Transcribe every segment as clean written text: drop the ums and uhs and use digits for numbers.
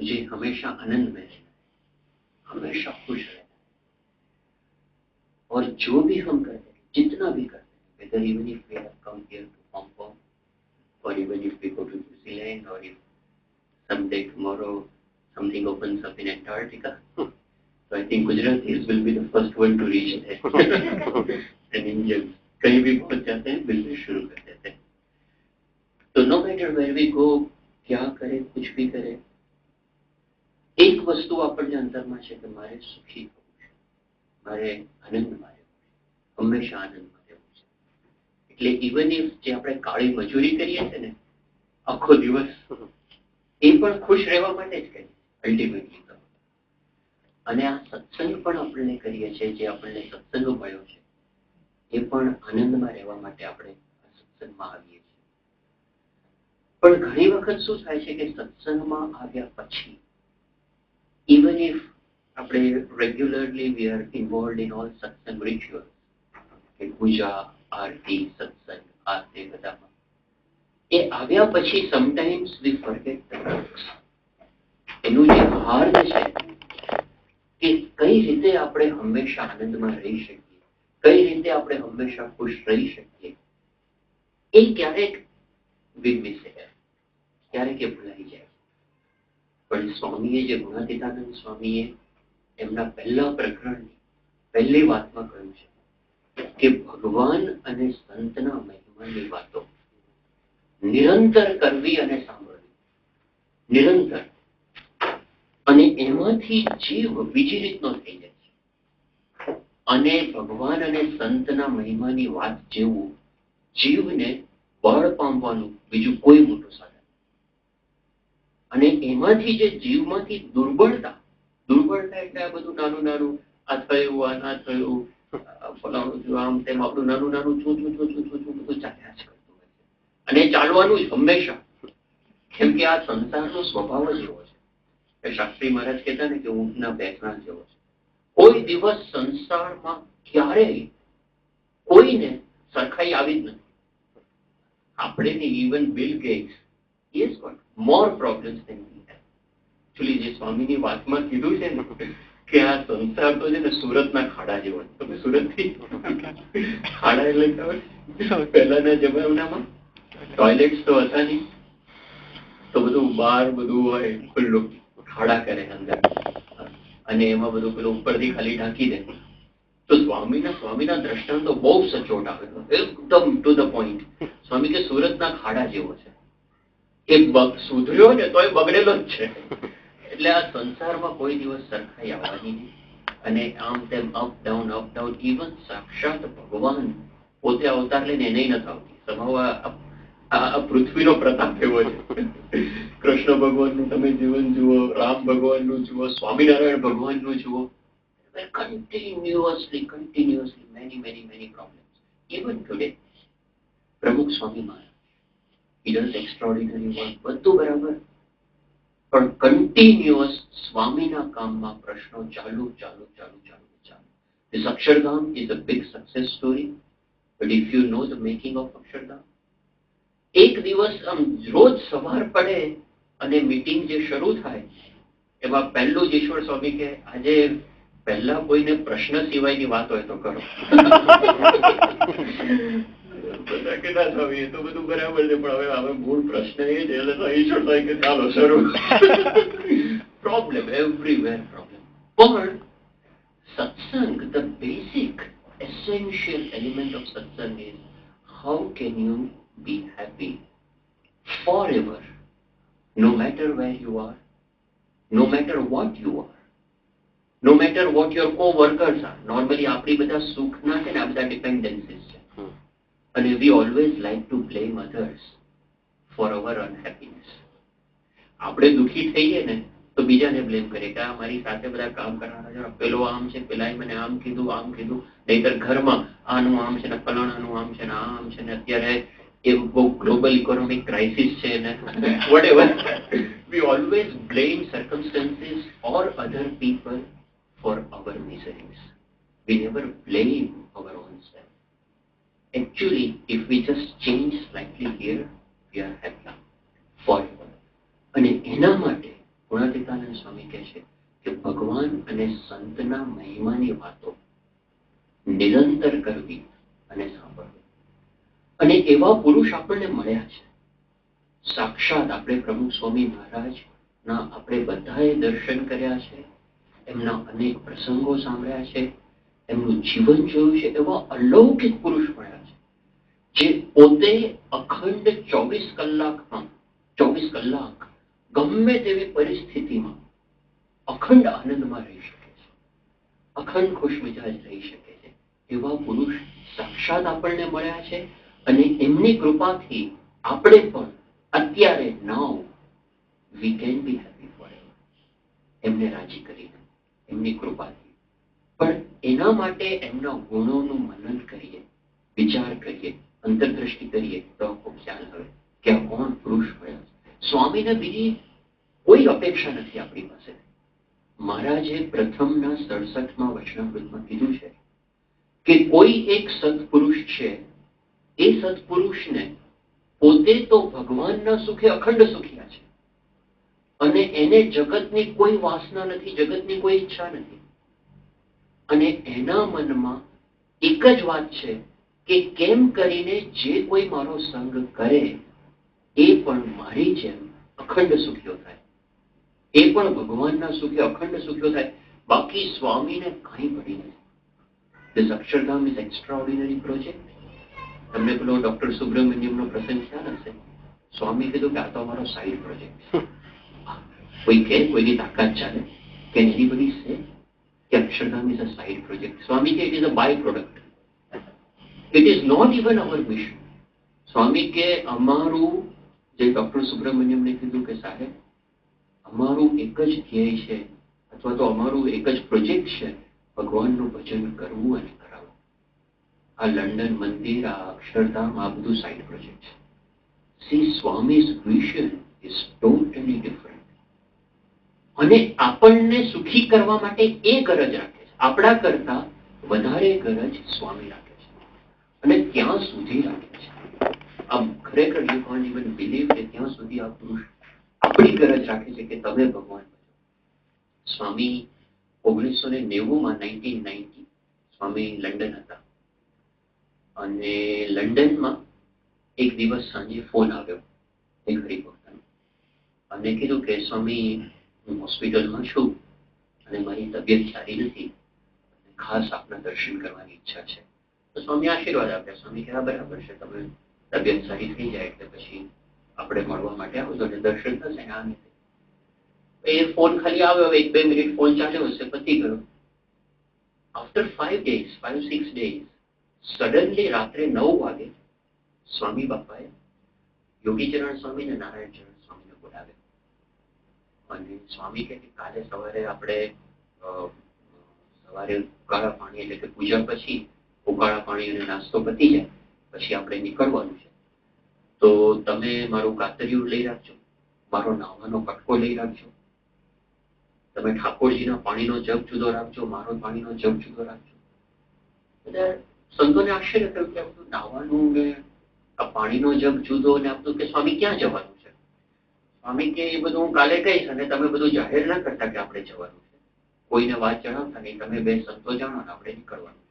मुझे हमेशा आनंद में रहना है, हमेशा खुश रहना है। और जो भी हम करते हैं, जितना भी करते हैं, whether even if we have come here to Hong Kong, or even if we go to New Zealand, or if someday tomorrow something opens up in Antarctica, so I think Gujaratis will be the first one to reach there. And Indians कहीं भी पहुंच जाते हैं, business शुरू कर देते हैं. तो no matter where we go, क्या करें, कुछ भी करें, एक વસ્તુ આપણને અંતરમાં છે કે મારે સુખી થવું છે, મારે આનંદમાં રહેવું છે, હંમેશા આનંદમાં રહેવું છે. એટલે ઇવન ઇફ જે આપણે કાળી મજૂરી કરીએ છીએ ને આખો દિવસ, એ પણ ખુશ રહેવા માટે જ કરીએ અલ્ટિમેટલી. અને આ સત્સંગ પણ આપણને કરીએ છીએ, જે આપણને સત્સંગ મળ્યો છે એ પણ આનંદમાં રહેવા માટે આપણે આ સત્સંગમાં આવીએ છીએ. પણ ઘણી વખત શું થાય છે કે સત્સંગમાં આવ્યા પછી, even if આપણે regularly we are involved in all satsang rituals, કે પૂજા, આરતી, સત્સંગ, આ તે બધામાં, એ આવ્યા પછી sometimes we forget the roots. એનું જે હાર્દ છે કે કઈ રીતે આપણે હંમેશા આનંદમાં રહી શકીએ, કઈ રીતે આપણે હંમેશા ખુશ રહી શકીએ, એ ક્યારેક we miss it, ક્યારેક એ ભૂલાઈ જાય. પણ સ્વામીએ જે ગુણાતીતાનંદ સ્વામીએ એમના પહેલા પ્રકરણની પહેલી વાતમાં કહ્યું છે કે ભગવાન અને સંતના મહિમાની વાતો નિરંતર કરવી અને સાંભળવી, નિરંતર. અને એમાંથી જીવ બીજી રીતનો થઈ જાય છે. અને ભગવાન અને સંતના મહિમાની વાત જેવું જીવને બળ પામવાનું બીજું કોઈ મોટું સાધન. અને એમાંથી જે જીવમાંથી દુર્બળતા એટલે આ બધું નાનું નાનું, આ થયું, આ ના થયું, ફલાણું થયું, આમ તેમ, આપણું નાનું નાનું છું બધું ચાલ્યા જ કરતું હોય છે. અને ચાલવાનું જ હંમેશા, કેમ કે આ સંસારનો સ્વભાવ જ એવો છે. શાસ્ત્રી મહારાજ કહેતા ને કે ઊંટના બેસણા જેવો છે. કોઈ દિવસ સંસારમાં ક્યારેય કોઈને સરખાઈ આવી જ નથી. આપણે even Bill Gates he has got more problems than we have. Actually, જે સ્વામીની વાતમાં કીધું છે ને કે આ સંસાર તો છે ને સુરતના ખાડા જેવો છે. તમે સુરતથી ખાડા એટલે ખબર? પહેલાના જમાનામાં ટોયલેટ્સ તો હતા નહીં, તો બધું બહાર બધું હોય ખુલ્લું, ખાડા કરે અંદર, અને એમાં બધું પેલું ઉપરથી ખાલી ઢાંકી દે. તો સ્વામીના દ્રષ્ટાંતો બહુ સચોટ આવે, એકદમ ટુ ધ પોઈન્ટ. સ્વામી કે સુરતના ખાડા જેવો છે, એ સુધર્યો ને તો એ બગડેલો જ છે. એટલે આ સંસારમાં કોઈ દિવસ સરખાઈ આવવાની નહીં. અને આમ તેમ અપ ડાઉન ઇવન સાક્ષાત ભગવાન પોતે અવતાર લઈને એને નથી આવતી. સ્વભાવ આ પૃથ્વીનો પ્રતાપ એવો છે. કૃષ્ણ ભગવાનનું તમે જીવન જુઓ, રામ ભગવાનનું જુઓ, સ્વામિનારાયણ ભગવાનનું જુઓ, continuously many problems. Even today, પ્રમુખ Swami Maharaj, he does extraordinary work, બધું બરાબર, પણ કન્ટિન્યુઅસ સ્વામીના કામમાં પ્રશ્નો ચાલુ. This Akshardham is a big success story, but if you know the making of Akshardham, એક દિવસ આમ રોજ સવાર પડે અને મીટિંગ જે શરૂ થાય એમાં પહેલું જ ઈશ્વર સ્વામી કે આજે પહેલા કોઈને પ્રશ્ન સિવાયની વાત હોય તો કરો. બધા કે ના સ્વામી એ તો બધું બરાબર છે, પણ હવે મૂળ પ્રશ્ન એ છે, એટલે ઈશ્વર સ્વામી કે ચાલો શરૂ. Problem everywhere problem. પણ સત્સંગ, the basic essential element of satsang is how can you be happy forever, no matter where you are, no matter what you are, no matter what your co-workers are. Normally આપણી બધા સુખના છે ને આ બધા ડિપેન્ડન્સીસ છે, અને we always like to blame others for our unhappiness. આપણે દુઃખી થઈએ ને તો બીજાને બ્લેમ કરીએ કે આ મારી સાથે બધા કામ કરવાના છે, પેલો આમ છે, પેલાએ મને આમ કીધું, નહીતર ઘરમાં આનું આમ છે ને ફલાણાનું આમ છે ને આમ છે ને અત્યારે એ બહુ ગ્લોબલ ઇકોનોમિક ક્રાઇસિસ છે ને whatever. We always blame circumstances or other people for our miseries. We never blame our own self. Actually, if we just change slightly here, we are happy forever. અને એના માટે ગુણાતીતાનંદ અક્ષરધામ સ્વામી કહે છે કે ભગવાન અને સંતના મહિમાની વાતો નિરંતર કરવી અને સાંભળવી. અને એવા પુરુષ આપણને મળ્યા છે. સાક્ષાત આપણે પ્રમુખ સ્વામી મહારાજના આપણે બધાએ દર્શન કર્યા છે, એમના અનેક પ્રસંગો સાંભળ્યા છે, એમનું જીવન જોયું છે. એવા અલૌકિક પુરુષ મળ્યા છે જે પોતે અખંડ 24 કલાક ગમે તેવી પરિસ્થિતિમાં અખંડ આનંદમાં રહી શકે છે, અખંડ ખુશમિજાજ રહી શકે છે. એવા પુરુષ સાક્ષાત આપણને મળ્યા છે. અને એમની કૃપાથી આપણે પણ અત્યારે now we can be happy forever, એમને રાજી કરીને, એમની કૃપાથી. પણ એના માટે એમના ગુણોનું મનન કરીએ, વિચાર કરીએ, અંતરદ્રષ્ટિ કરીએ તો ખૂબ ખ્યાલ આવે કે આ કોણ પુરુષ મળ્યા છે. સ્વામીને બીજી કોઈ અપેક્ષા નથી આપણી પાસે. મહારાજે પ્રથમના 67માં વચનામૃતમાં કીધું છે કે કોઈ એક સત્પુરુષ છે, એ સત્પુરુષને પોતે તો ભગવાનના સુખે અખંડ સુખ્યા છે અને એને જગતની કોઈ વાસના નથી, જગતની કોઈ ઈચ્છા નથી. અને એના મનમાં એક જ વાત છે કે કેમ કરીને જે કોઈ મારો સંગ કરે એ પણ મારી જેમ અખંડ સુખ્યો થાય, એ પણ ભગવાનના સુખે અખંડ સુખ્યો થાય. બાકી સ્વામીને કંઈ પડી નથી. This Akshardham is extraordinary project. તમને પેલો ડોક્ટર સુબ્રમણ્યમનો પ્રસંગ ખ્યાલ હશે. સ્વામી કીધું કે આ તો અમારો સાઈડ પ્રોજેક્ટ છે. કોઈ કે કોઈની તાકાત ચાલે કે એનીબડી સે કે Akshardham is a side project. Swami કે it is a by product, it is not even our mission. Swami કે અમારું, જે ડોક્ટર સુબ્રમણ્યમને કીધું કે સાહેબ અમારું એક જ ધ્યેય છે અથવા તો અમારું એક જ પ્રોજેક્ટ છે, ભગવાનનું ભજન કરવું અને કરાવવું. આ લંડન મંદિર, આ અક્ષરધામ, આ બધું સાઈડ પ્રોજેક્ટ છે. See Swami's vision is totally different. અને આપણને સુખી કરવા માટે એ ગરજ રાખે છે, આપણા કરતા વધારે ગરજ સ્વામી રાખે છે અને ત્યાં સુધી રાખે છે. આમ ખરેખર યુ કાન્ટ ઇવન બિલીવ કે ત્યાં સુધી આ પુરુષ આપણી ગરજ રાખે છે કે તમે ભગવાન. સ્વામી 1990માં 1990 સ્વામી લંડન હતા અને લંડનમાં એક દિવસ સાંજે ફોન આવ્યો એક હરિભક્તનો અને કીધું કે સ્વામી હું હોસ્પિટલમાં છું અને મારી તબિયત સારી નથી, ખાસ આપના દર્શન કરવાની ઈચ્છા છે. તો સ્વામી આશીર્વાદ આપ્યા. સ્વામી કે હા બરાબર છે, તમે તબિયત સારી થઈ જાય એટલે પછી આપણે મળવા માટે આવજો અને દર્શન થશે ને. આ એ ફોન ખાલી આવ્યો, 1-2 મિનિટ ફોન ચાલ્યો હશે, પતી ગયો. આફ્ટર 5-6 days સડનલી રાત્રે 9 વાગે સ્વામી બાપાએ યોગીચરણ સ્વામી ને નારાયણચરણ સ્વામીને બોલાવે અને સ્વામી કહે કે કાલે સવારે આપણે સવારે ઉકાળા પાણી એટલે કે પૂજા પછી ઉકાળા પાણી અને નાસ્તો પતી જાય પછી આપણે નીકળવાનું છે. તો તમે મારું કાતરિયું લઈ રાખજો, મારો નાવાનો કટકો લઈ રાખજો, તમે ઠાકોરજીના પાણીનો જગ જુદો રાખજો, મારો પાણીનો જગ જુદો રાખજો. બધા સંતોને આશ્ચર્ય થયું કે આ બધું નાવાનું ને આ પાણીનો જગ જુદો ને આ બધું, કે સ્વામી ક્યાં જવાનું છે? સ્વામી કે એ બધું હું કાલે કહીશ અને તમે બધું જાહેર ના કરતા કે આપણે જવાનું છે, કોઈને વાત જણાવતા નહીં, તમે બે સંતો જાણો ને આપણે નીકળવાનું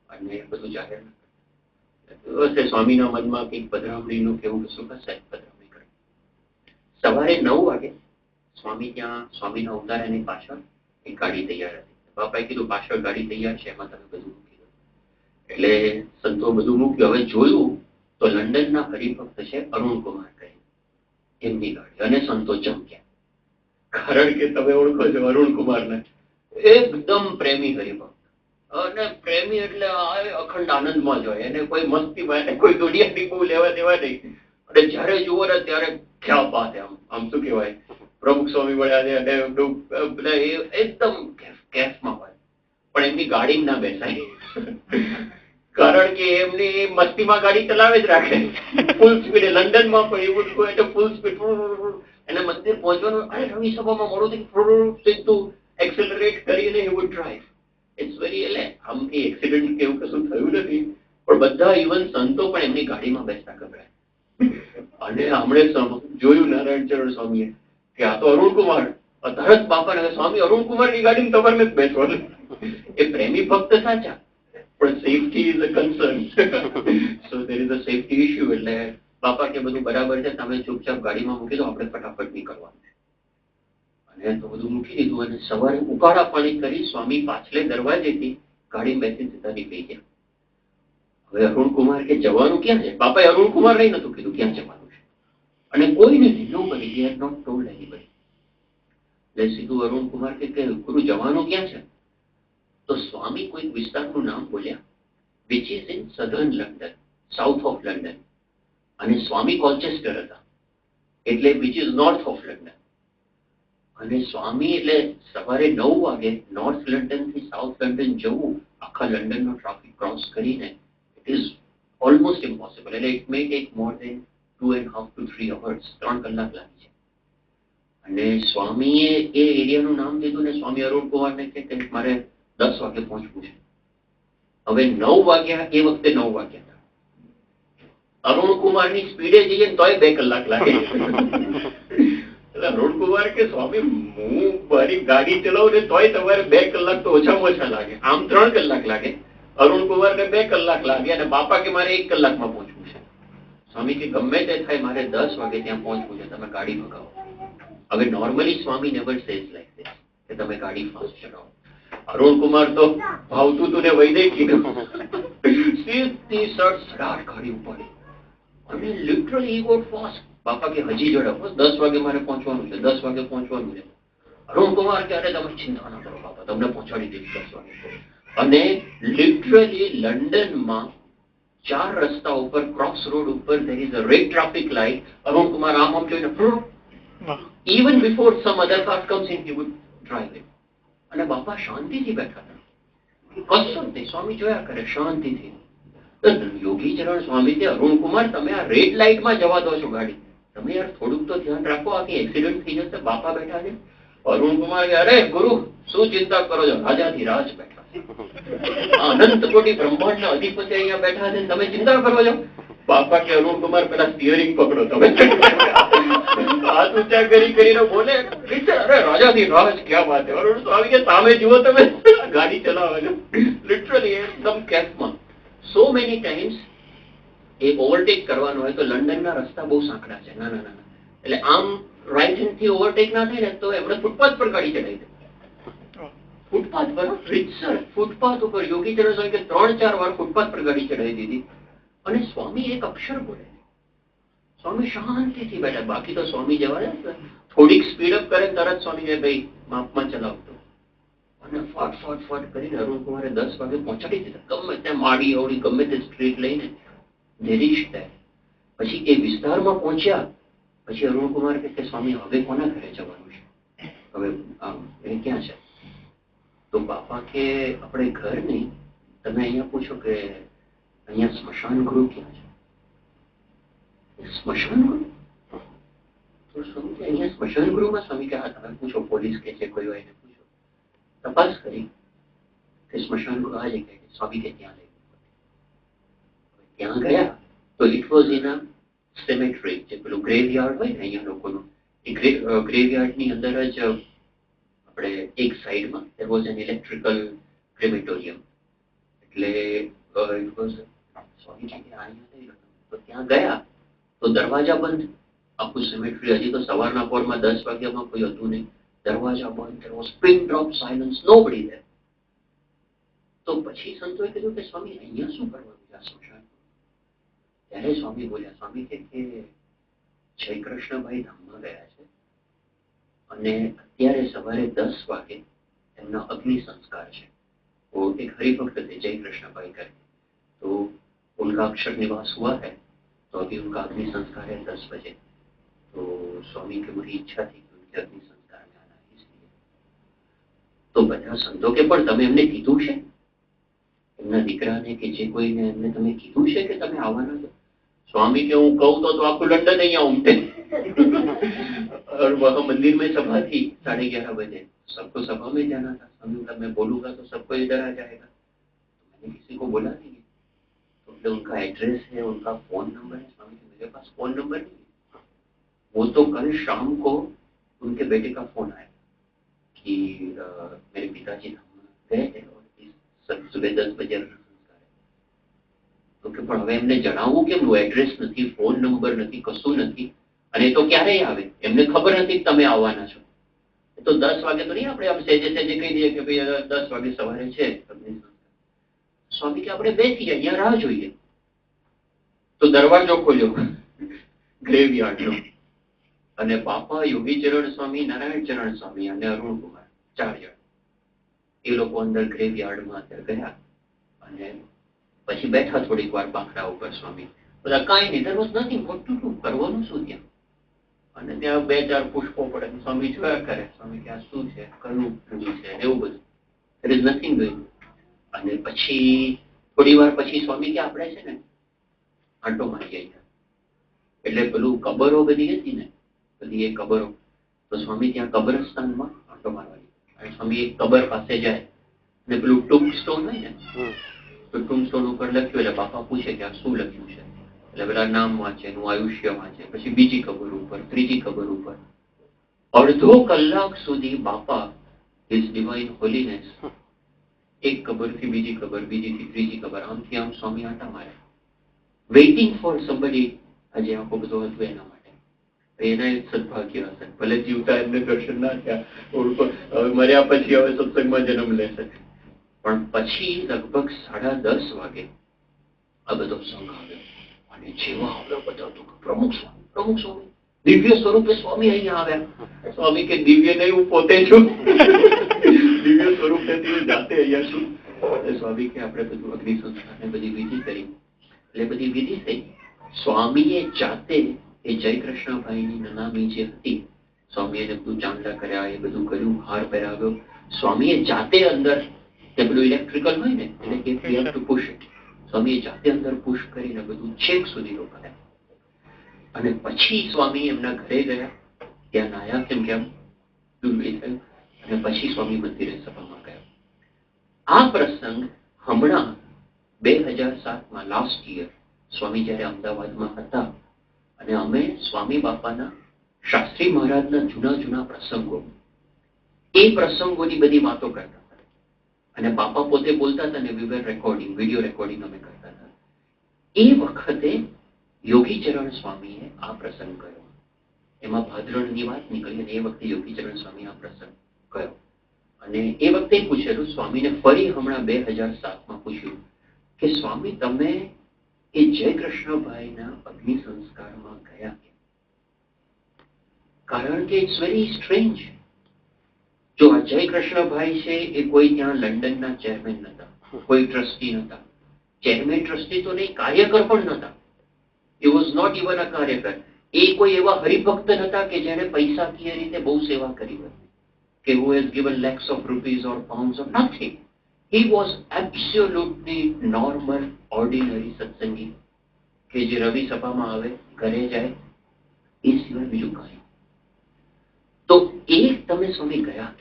છે અને બધું જાહેર ના કરતા. સ્વામીના મનમાં કંઈક પધરામણીનું કેવું કશું હશે, પધરામણી કરે. સવારે 9 વાગે સ્વામી ત્યાં સ્વામીના ઉતારાની પાછળ એક ગાડી તૈયાર હતી. બાપાએ કીધું પાછળ ગાડી તૈયાર છે, એમાં તમે બધું મૂકી દો. એટલે સંતો બધું મૂક્યું. હવે જોયું તો લંડનના હરિભક્ત છે અરુણ કુમાર કરી, એમની ગાડી, અને સંતો ચમક્યા. કારણ કે તમે ઓળખો છો અરુણ કુમારને, એકદમ પ્રેમી હરિભક્ત. અને પ્રેમી એટલે અખંડ આનંદમાં જ હોય, એને કોઈ મસ્તીમાં, એને કોઈ દુનિયાની બહુ લેવા દેવા નહીં. અને જયારે જુઓ ને ત્યારે ક્યાં વાત, આમ શું કહેવાય, પ્રમુખ સ્વામી મળ્યા છે અને બધા એકદમ કેફમાં હોય, પણ એમની ગાડી ના બેસાય. કારણ કે એમની મસ્તીમાં ગાડી ચલાવે જ રાખે ફૂલ સ્પીડે. લંડનમાં પણ એવું હોય એટલે ફૂલ સ્પીડ, એને મંદિર પહોંચવાનું, અરે રવિ સભામાં મોડું થઈ સીધું એક્સેલરેટ કરીને he would drive. It's very, એટલે આમ એ એક્સિડન્ટ કે એવું કશું થયું નથી, પણ બધા ઇવન સંતો પણ એમની ગાડીમાં બેસતા ગભરાય. અને હમણે જોયું નારાયણચરણ સ્વામીએ કે આ તો અરુણ કુમાર, તરત બાપાને સ્વામી અરુણ કુમારની ગાડીમાં તમારે નથી બેસવાનું. એ પ્રેમી ભક્ત સાચા, પણ safety is a concern. So there is a safety issue. એટલે બાપા કે બધું બરાબર છે, તમે ચૂપચાપ ગાડીમાં મૂકી દો, આપણે ફટાફટ નીકળવાનું છે. અને તો બધું મૂકી દીધું અને સવારે ઉકાળા પાણી કરી સ્વામી પાછલે દરવાજેથી ગાડી બેસી જતા નીકળી ગયા. હવે અરુણ કુમાર કે જવાનું ક્યાં છે? બાપાએ અરુણ કુમાર નહીં નતું કીધું ક્યાં જવાનું છે, અને કોઈને નહીં, nobody, he had not told anybody. એટલે સીધું અરુણ કુમાર કે ગુરુ જવાનું ક્યાં છે? તો સ્વામી કોઈક વિસ્તારનું નામ બોલ્યા, which is in southern London, south of London. અને સ્વામી કોલ્ચેસ્ટર હતા, એટલે which is north of London. અને સ્વામી એટલે સવારે 9 વાગે નોર્થ લંડન થી સાઉથ લંડન જવું, આખા લંડનનો ટ્રાફિક ક્રોસ કરીને, ઇટ ઇઝ ઓલમોસ્ટ ઇમ્પોસિબલ. એટલે it may take more than 2.5 to 3 hours, 3 કલાક લાગી જાય. અને સ્વામીએ એ એરિયાનું નામ દીધું ને સ્વામી અરુણ કુમારને કે મારે 10 વાગે પહોંચવું છે. હવે 9 વાગ્યા, એ વખતે 9 વાગ્યા હતા. અરુણ કુમારની સ્પીડે જઈએ ને તોય 2 કલાક લાગે. એટલે અરુણ કુમાર કે સ્વામી હું મારી ગાડી ચલાવું ને તોય તમારે 2 કલાક તો ઓછામાં ઓછા લાગે, આમ 3 કલાક લાગે, અરુણ કુમારને 2 કલાક લાગે, અને બાપા કે મારે 1 કલાકમાં પહોંચવું છે. સ્વામી કે ગમે તે થાય મારે 10 વાગે ત્યાં પહોંચવું છે, તમે ગાડી ભગાવો. હવે normally Swami never says like this કે તમે ગાડી ફાસ્ટ ચલાવો. અરુણ કુમાર તો ભાવતું તું ને વૈદે કીધું, સીધી સડસડાટ ગાડી ઉપાડી અને લિટરલી હી ગોટ ફાસ્ટ. બાપા કે હજી ઝડપ, 10 વાગે મારે પહોંચવાનું છે, 10 વાગે પહોંચવાનું છે. અરુણ કુમાર કે અરે તમે ચિંતા ના કરો બાપા, તમને પહોંચાડી દઈશ 10 વાગે. અને લિટરલી લંડનમાં 4 રસ્તા ઉપર, ક્રોસ રોડ ઉપર there is a red traffic light. Arun Kumar આમ જોઈને even before some other car comes in he would drive it. અને બાપા શાંતિથી બેઠા હતા, કશું જ નહીં, સ્વામી જોયા કરે શાંતિથી. યોગી ચરણ સ્વામી કે અરુણ કુમાર તમે આ રેડ લાઇટમાં જવા દો છો ગાડી, તમે યાર થોડુંક તો ધ્યાન રાખો, આખી એક્સિડન્ટ થઈ જશે. બાપા બેઠા છે. અરુણ કુમાર કે અરે ગુરુ શું ચિંતા કરો છો, રાજાથી રાજ બેઠા છે, અનંત કોટી બ્રહ્માંડના અધિપતિ અહીંયા બેઠા છે, તમે ચિંતા કરો છો. બાપા કે અરુણ કુમાર પેલા સ્ટીયરિંગ પકડો તમે. હાથ ઊંચા કરીને બોલે અરે રાજાથી રાજ ક્યાં વાત છે. અરુણ સ્વામી કે સામે જુઓ તમે, ગાડી ચલાવો છો લિટરલી એકદમ કેફમાં. સો મેની ટાઈમ્સ એ ઓવરટેક કરવાનો હોય તો લંડનના રસ્તા બહુ સાંકડા છે, નાના નાના, એટલે આમ રાઈટ હેન્ડ થી ઓવરટેક ના થાય ને તો એમણે ફૂટપાથ પર ગાડી ચડાવી દે. ફૂટપાથ પર રીતસર ફૂટપાથ ઉપર યોગી ચરણ સ્વામી કે 3-4 વાર ફૂટપાથ પર ગાડી ચડાવી દીધી. અને સ્વામી એક અક્ષર બોલે, સ્વામી શાંતિથી બેઠા. બાકી તો સ્વામી જવા થોડીક સ્પીડ અપ કરે તરત સ્વામી કે ભાઈ માપમાં ચલાવતો. અને ફટ ફટ ફટ કરીને અરુણ કુમારે 10 વાગે પહોંચાડી દીધા, ગમે ત્યાં માડી અવડી ગમે તે સ્ટ્રીટ લઈને ધેરીશ થાય. પછી એ વિસ્તારમાં પહોંચ્યા પછી અરુણ કુમાર કે સ્વામી હવે કોના ઘરે જવાનું છે, હવે એ ક્યાં છે? તો બાપા કે આપણે ઘર નહીં, તમે અહીંયા પૂછો કે અહીંયા સ્મશાન ગૃહ ક્યાં છે. સ્મશાન ગૃહ? તો સ્વામી કે અહીંયા સ્મશાન ગૃહમાં? સ્વામી કે હા તમે પૂછો, પોલીસ કે છે કોઈ હોય એને પૂછો. તપાસ કરી કે સ્મશાન ગૃહ આ જગ્યાએ. સ્વામી કે ત્યાં લઈ ત્યાં ગયા તો ઇટ વોઝ ઇન અ સેમેટ્રી, જે પેલું ગ્રેવયાર્ડ હોય ને અહીંયા લોકોનું, એ ગ્રેવયાર્ડની અંદર જ આપણે એક સાઈડમાં there was an electrical crematorium. એટલે it was સ્વામી કે અહીંયા તો ત્યાં ગયા તો દરવાજા બંધ, આખું સેમેટ્રી. હજી તો સવારના પોરમાં 10 વાગ્યામાં કોઈ હતું નહીં, દરવાજા બંધ. there was pin drop silence, nobody there. તો પછી સંતોએ કીધું કે સ્વામી અહીંયા શું કરવાનું છે આ સ્મશાન? ત્યારે સ્વામી બોલ્યા, સ્વામી કે જય કૃષ્ણભાઈ ધામમાં ગયા છે અને અત્યારે સવારે 10 વાગે એમના અગ્નિ સંસ્કાર છે. તો એક હરિભક્ત थे जय कृष्ण भाई करके, तो उनका अक्षर निवास हुआ है, तो अभी उनका अग्नि संस्कार है 10 बजे. तो स्वामी की बड़ी इच्छा थी कि उनके अग्नि संस्कार में आना, इसलिए તો બધા સંતો કે પણ તમે એમને કીધું છે, એમના દીકરાને કે જે કોઈને એમને તમે કીધું છે કે તમે આવવાના છો? स्वामी के હું કહું તો આખું લંડન અહીંયા ઉમટે. और वह मंदिर में सभा थी 11:30 बजे, सबको सभा में जाना था. स्वामी बोला मैं बोलूंगा तो सबको इधर आ जाएगा, तो मैंने किसी को बोला नहीं. तो उनका एड्रेस है, उनका फोन नंबर है. स्वामी के मेरे पास फोन नंबर नहीं है. वो तो कल शाम को उनके बेटे का फोन आया, कि मेरे पिताजी गए थे और सुबह 10 बजे संस्कार तो કે પણ હવે એમને જણાવવું કેમનું એડ્રેસ નથી ફોન નંબર નથી કશું નથી અને તો ક્યારેય આવે એમને ખબર નથી કે તમે આવવાના છો તો 10 વાગે તો નહીં આપણે આમ સેજે સેજે કહી દઈએ કે ભાઈ 10 વાગે સવારે છે સ્વામી કે આપણે બેસી જાય અહીંયા રાહ જોઈએ તો દરવાજો ખોલ્યો ગ્રેવયાર્ડનો અને બાપા યોગીચરણ સ્વામી નારાયણચરણ સ્વામી અને અરુણકુમાર 4 જણ એ લોકો અંદર ગ્રેવયાર્ડમાં અંદર ગયા અને પછી બેઠા થોડીક વાર બાંકડા ઉપર સ્વામી બધા કાંઈ નહીં there was nothing what to do કરવાનું શું ત્યાં અને ત્યાં 2-4 પુષ્પો પડે સ્વામી જોયા કરે સ્વામી કે આ શું છે કયું બધું છે એવું બધું there is nothing doing અને પછી થોડી વાર પછી સ્વામી કે આપણે છે ને આંટો મારી જાય એટલે પેલું કબરો બધી હતી ને બધી એ કબરો તો સ્વામી ત્યાં કબ્રસ્તાનમાં આંટો મારવાની અને સ્વામી એક કબર પાસે જાય અને પેલું ટૂંક સ્ટોન હોય ને તો ટૂમસ્ટોન ઉપર લખ્યું એટલે બાપા પૂછે કે આ શું લખ્યું છે એટલે પેલા નામ વાંચે એનું આયુષ્ય વાંચે પછી બીજી કબર ઉપર ત્રીજી કબર ઉપર અડધો કલાક સુધી બાપા હિઝ ડિવાઇન હોલીનેસ એક કબરથી બીજી કબર બીજીથી ત્રીજી કબર આમથી આમ સ્વામી આંટા મારે વેઇટિંગ ફોર સમબડી આજે આખો બધો હતું એના માટે એના એક સદભાગ્ય હશે ભલે જીવતા એમને દર્શન ના થયા મર્યા પછી હવે સત્સંગમાં જન્મ લેશે પણ પછી લગભગ 10:30 વાગે આ બધો સંઘ આવ્યો અને જેવા આવ્યો બધા તો પ્રમુખ સ્વામી દિવ્ય સ્વરૂપે સ્વામી અહીંયા આવ્યા સ્વામી કે દિવ્ય નહીં હું પોતે છું દિવ્ય સ્વરૂપે જાતે અહીંયા છું સ્વામી કે આપણે બધું અગ્નિ સંસ્કારને બધી વિધિ કરી એટલે બધી વિધિ થઈ સ્વામીએ જાતે એ જયકૃષ્ણભાઈની નનામી જે હતી સ્વામીએ બધું ચાંદલા કર્યા એ બધું કર્યું હાર પહેરાવ્યો સ્વામીએ જાતે અંદર તે પેલું ઇલેક્ટ્રિકલ હોય ને એટલે કે we have to push it સ્વામીએ જાતે અંદર પુશ કરીને બધું છેક સુધી રોકાયા અને પછી સ્વામી એમના ઘરે ગયા ત્યાં નાયા કેમ કેમ થયું અને પછી સ્વામી મંદિરે સભામાં ગયા આ પ્રસંગ હમણાં 2007માં લાસ્ટ યર સ્વામી જ્યારે અમદાવાદમાં હતા અને અમે સ્વામી બાપાના શાસ્ત્રી મહારાજના જૂના પ્રસંગો એ પ્રસંગોની બધી વાતો કરતા અને બાપા પોતે બોલતા હતા ને વી વર રેકોર્ડિંગ વિડીયો રેકોર્ડિંગ અમે કરતા હતા એ વખતે યોગીચરણ સ્વામીએ આ પ્રસંગ કર્યો એમાં ભાદરણની વાત નીકળી અને એ વખતે યોગીચરણ સ્વામી આ પ્રસંગ કર્યો અને એ વખતે પૂછેલું સ્વામીને ફરી હમણાં 2007માં પૂછ્યું કે સ્વામી તમે એ જયકૃષ્ણભાઈના અગ્નિ સંસ્કારમાં ગયા કારણ કે ઇટ્સ વેરી સ્ટ્રેન્જ જો આ જયકૃષ્ણભાઈ છે એ કોઈ ત્યાં લંડનના ચેરમેન નતા કોઈ ટ્રસ્ટી નતા ચેરમેન ટ્રસ્ટી તો નહીં કાર્યકર પણ નતા he was not even a કાર્યકર એ કોઈ એવા હરિભક્ત નતા કે જેણે પૈસાકીય રીતે બહુ સેવા કરી હોય કે who has given lakhs of rupees or pounds or nothing he was absolutely normal ordinary સત્સંગી કે જે રવિ સભામાં આવે ઘરે જાય એ સિવાય બીજું કાંઈ તો એ તમે સ્વામી ગયા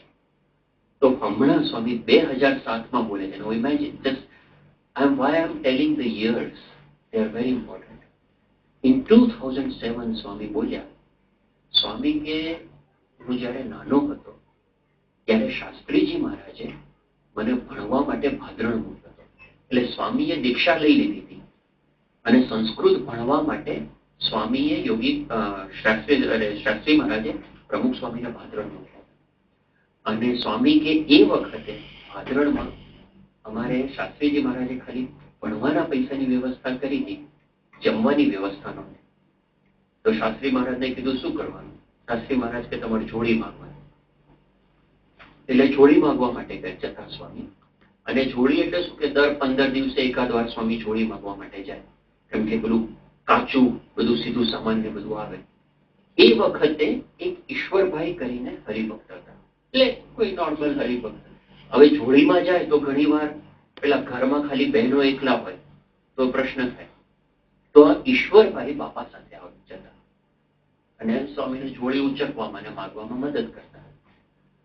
તો હમણાં સ્વામી 2007માં બોલે છે imagine just why I'm telling the years they are very important in 2007 સ્વામી બોલ્યા સ્વામી કે હું જ્યારે નાનો હતો ત્યારે શાસ્ત્રીજી મહારાજે મને ભણવા માટે ભાદરણ મોકલ્યો હતો એટલે સ્વામીએ દીક્ષા લઈ લીધી હતી અને સંસ્કૃત ભણવા માટે સ્વામીએ યોગી શાસ્ત્રી મહારાજે પ્રમુખ સ્વામીને ભાદરણ મોકલ્યા અને સ્વામી કે એ વખતે ભાદરણમાં અમારે શાસ્ત્રીજી મહારાજે ખાલી ભણવાના પૈસાની વ્યવસ્થા કરી હતી જમવાની વ્યવસ્થા નહોતી તો શાસ્ત્રી મહારાજને કીધું શું કરવાનું શાસ્ત્રી મહારાજ કે તમારે જોડી માંગવાની એટલે જોડી માંગવા માટે જતા સ્વામી અને જોડી એટલે શું કે દર 15 દિવસે એકાદ વાર સ્વામી જોડી માંગવા માટે જાય કેમ કે પેલું કાચું બધું સીધું સામાન ને બધું આવે એ વખતે એક ઈશ્વરભાઈ કરીને હરિભક્ત હતા એટલે કોઈ નોર્મલ હરિભક્ત હવે જોડીમાં જાય તો ઘણીવાર પેલા ઘરમાં ખાલી બહેનો એકલા હોય તો પ્રશ્ન થાય તો આ ઈશ્વરભાઈ બાપા સાથે જતા અને સ્વામીને જોડી ઉચકવામાં અને માગવામાં મદદ કરતા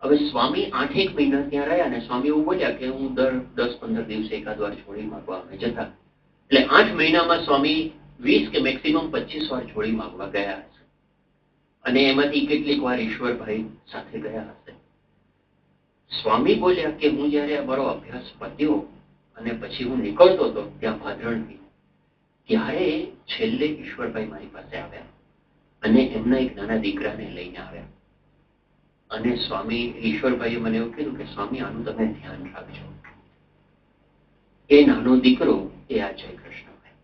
હવે સ્વામી 8-1 મહિના ત્યાં રહ્યા અને સ્વામી એવું બોલ્યા કે હું દર 10-15 દિવસે એકાદ વાર જોડી માગવા અમે જતા એટલે 8 મહિનામાં સ્વામી 20 કે મેક્સિમમ 25 વાર જોડી માગવા ગયા હશે અને એમાંથી કેટલીક વાર ઈશ્વરભાઈ સાથે ગયા હશે સ્વામી બોલ્યા કે હું જયારે મારો અભ્યાસ પત્યો અને પછી હું નીકળતો હતો ત્યાં ભાદરણથી, ત્યારે છેલ્લે ઈશ્વરભાઈ મારી પાસે આવ્યા અને એમના એક નાના દીકરાને લઈને આવ્યા. અને સ્વામી ઈશ્વરભાઈએ મને એવું કીધું કે સ્વામી આનું તમે ધ્યાન રાખજો. એ નાનો દીકરો એ આ જય કૃષ્ણભાઈ.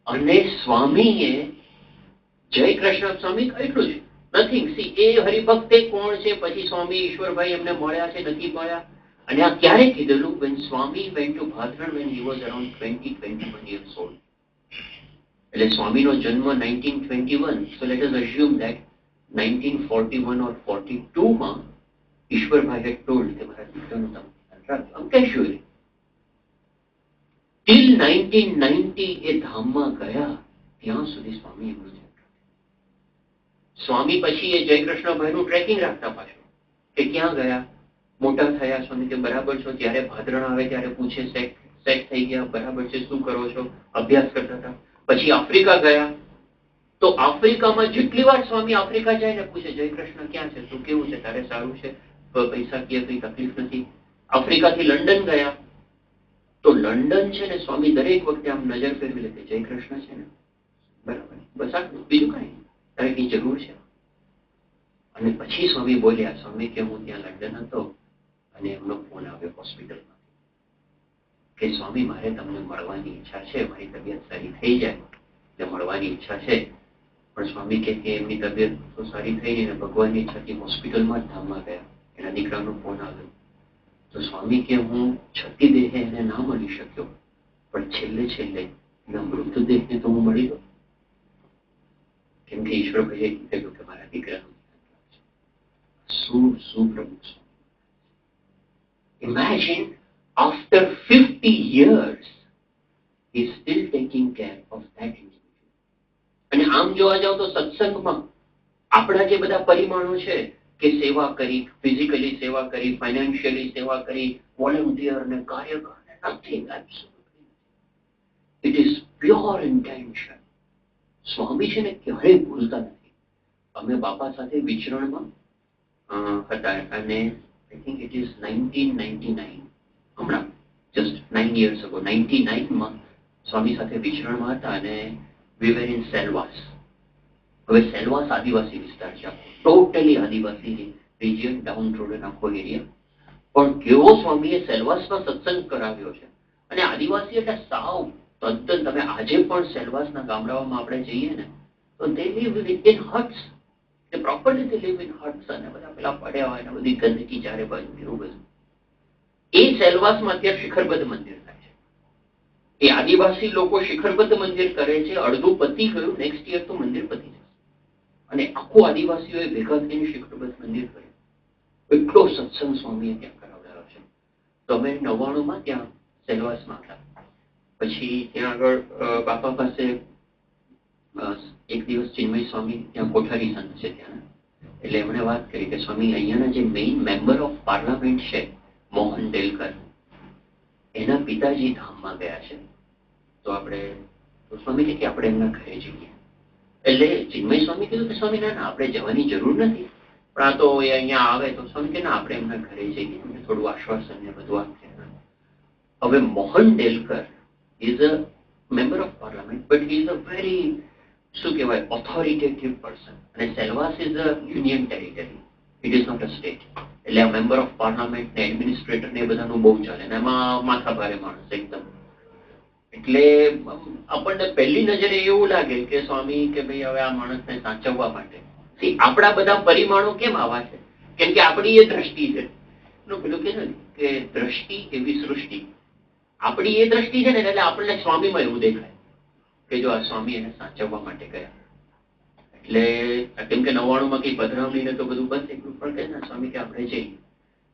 અને સ્વામીએ જય કૃષ્ણ સ્વામી એટલું જ નથિંગ. સી એ હરિભક્તે કોણ છે, પછી સ્વામી ઈશ્વરભાઈ એમને મળ્યા છે નથી મળ્યા. અને આ ક્યારે કીધેલું? when Swami went to Bhadran when he was around 21 years old. એટલે સ્વામીનો જન્મ 1921. so let us assume that 1941 or 42 માં ઈશ્વરભાઈ had told કે મારા દીકરાનું તમે casually. till 1990 એ ધામમાં ગયા ત્યાં સુધી સ્વામી એમનું ધ્યાન રાખે. સ્વામી પછી એ જયકૃષ્ણભાઈનું ટ્રેકિંગ રાખતા પાછું કે ક્યાં ગયા, મોટા થયા સ્વામી કે બરાબર છો, ત્યારે ભાદરણ આવે ત્યારે પૂછે સેટ થઈ ગયા બરાબર છે, શું કરો છો, અભ્યાસ કરતા હતા. પછી આફ્રિકા ગયા તો આફ્રિકામાં જેટલી વાર સ્વામી આફ્રિકા જાય ને પૂછે જય કૃષ્ણ ક્યાં છે, તું કેવું છે, તારે સારું છે, પૈસા કે કઈ તકલીફ નથી. આફ્રિકાથી લંડન ગયા તો લંડન છે ને સ્વામી દરેક વખતે આમ નજર ફેરવી લે જય કૃષ્ણ છે ને બરાબર, બસ આટલું, બીજું કઈ તારે કઈ જરૂર છે. અને પછી સ્વામી બોલ્યા, સ્વામી કે હું ત્યાં લંડન હતો અને એમનો ફોન આવ્યો હોસ્પિટલમાં કે સ્વામી મારે તમને મળવાની ઈચ્છા છે, મારી તબિયત સારી થઈ જાય એટલે મળવાની ઈચ્છા છે. પણ સ્વામી કે એમની તબિયત તો સારી થઈ ગઈ ને ભગવાનની ઈચ્છાથી હોસ્પિટલમાં જ ધામમાં ગયા, એના દીકરાનો ફોન આવ્યો. તો સ્વામી કે હું છતી દેહે એને ના મળી શક્યો, પણ છેલ્લે એના મૃતદેહને તો હું મળી ગયો. કેમ કે ઈશ્વરભાઈએ કીધું કે મારા દીકરાનું શું પ્રભુ. Imagine after 50 years he is still taking care of that individual. અને આમ જોવા જાવ તો સત્સંગમાં આપણા જે બધા પરિમાણો છે કે સેવા કરી, ફિઝિકલી સેવા કરી, ફાઇનાન્શિયલી સેવા કરી, વોલન્ટિયર ને કાર્યકર ને nothing, absolutely. It is pure intention. સ્વામી છે ને ક્યારેય ભૂલતા નથી. અમે બાપા સાથે વિચરણમાં હતા અને I think it is 1999, હમણાં just 9 years ago, 99માં સ્વામી સાથે વિચરણમાં હતા અને we were in સેલવાસ. હવે સેલવાસ આદિવાસી વિસ્તાર છે, ટોટલી આદિવાસી રિજિયન, ડાઉન રોડ આખો એરિયા. પણ કેવો સ્વામીએ સેલવાસમાં સત્સંગ કરાવ્યો છે. અને આદિવાસી એટલે સાવ તદ્દન, તમે આજે પણ સેલવાસના ગામડાઓમાં આપણે જઈએ ને તો they live in huts. They properly live in huts અને બધા પેલા પડ્યા હોય ને બધી ગંદકી ચારે બાજુ એવું બધું. એ સેલવાસમાં અત્યારે શિખરબદ્ધ મંદિર થાય છે. એ આદિવાસી લોકો શિખરબદ્ધ મંદિર કરે છે, અડધું પતી ગયું, નેક્સ્ટ યર તો મંદિર પતી જશે. અને આખું આદિવાસીઓએ ભેગા થઈને શિખરબદ્ધ મંદિર કર્યું. એટલો સત્સંગ સ્વામીએ ત્યાં કરાવડાયો છે. તો અમે 99માં ત્યાં સેલવાસમાં હતા. પછી ત્યાં આગળ બાપા પાસે એક દિવસ ચિન્મય સ્વામી ત્યાં કોઠારી સંત છે ત્યાં, એટલે એમણે વાત કરી કે સ્વામી અહીંયાના જે મેઇન મેમ્બર ઓફ પાર્લામેન્ટ છે મોહન ડેલકર, એના પિતાજી ધામમાં ગયા છે. તો સ્વામી કે આપણે એમના ઘરે જઈએ. એટલે ચિન્મય સ્વામી કીધું કે સ્વામી ના આપણે જવાની જરૂર નથી, પણ આ તો એ અહીંયા આવે તો સ્વામી કે ના આપણે એમના ઘરે જઈએ, એમને થોડું આશ્વાસન ને બધું આપશે. હવે Mohan Delkar is a member of parliament but he is a very શું કહેવાય ઓથોરિટેટિવ પર્સન. અને Silvassa is a union territory, it is not a state. એટલે આ મેમ્બર ઓફ પાર્લામેન્ટ ને એડમિનિસ્ટ્રેટર ને એ બધાનું બહુ ચાલે ને એમાં માથા ભારે માણસ એકદમ. એટલે આપણને પહેલી નજરે એવું લાગે કે સ્વામી કે ભાઈ હવે આ માણસને સાચવવા માટે આપણા બધા પરિમાણો કેમ આવા છે, કેમ કે આપણી એ દ્રષ્ટિ છે. પેલું કે દ્રષ્ટિ એવી સૃષ્ટિ, આપણી એ દ્રષ્ટિ છે ને એટલે આપણને સ્વામીમાં એવું દેખાય કે જો આ સ્વામી એને સાચવવા માટે ગયા. એટલે કેમ કે 99માં કઈ પધરાવણી ને તો બધું બંધ થઈ ગયું, પણ કે સ્વામી કે આપણે જઈએ.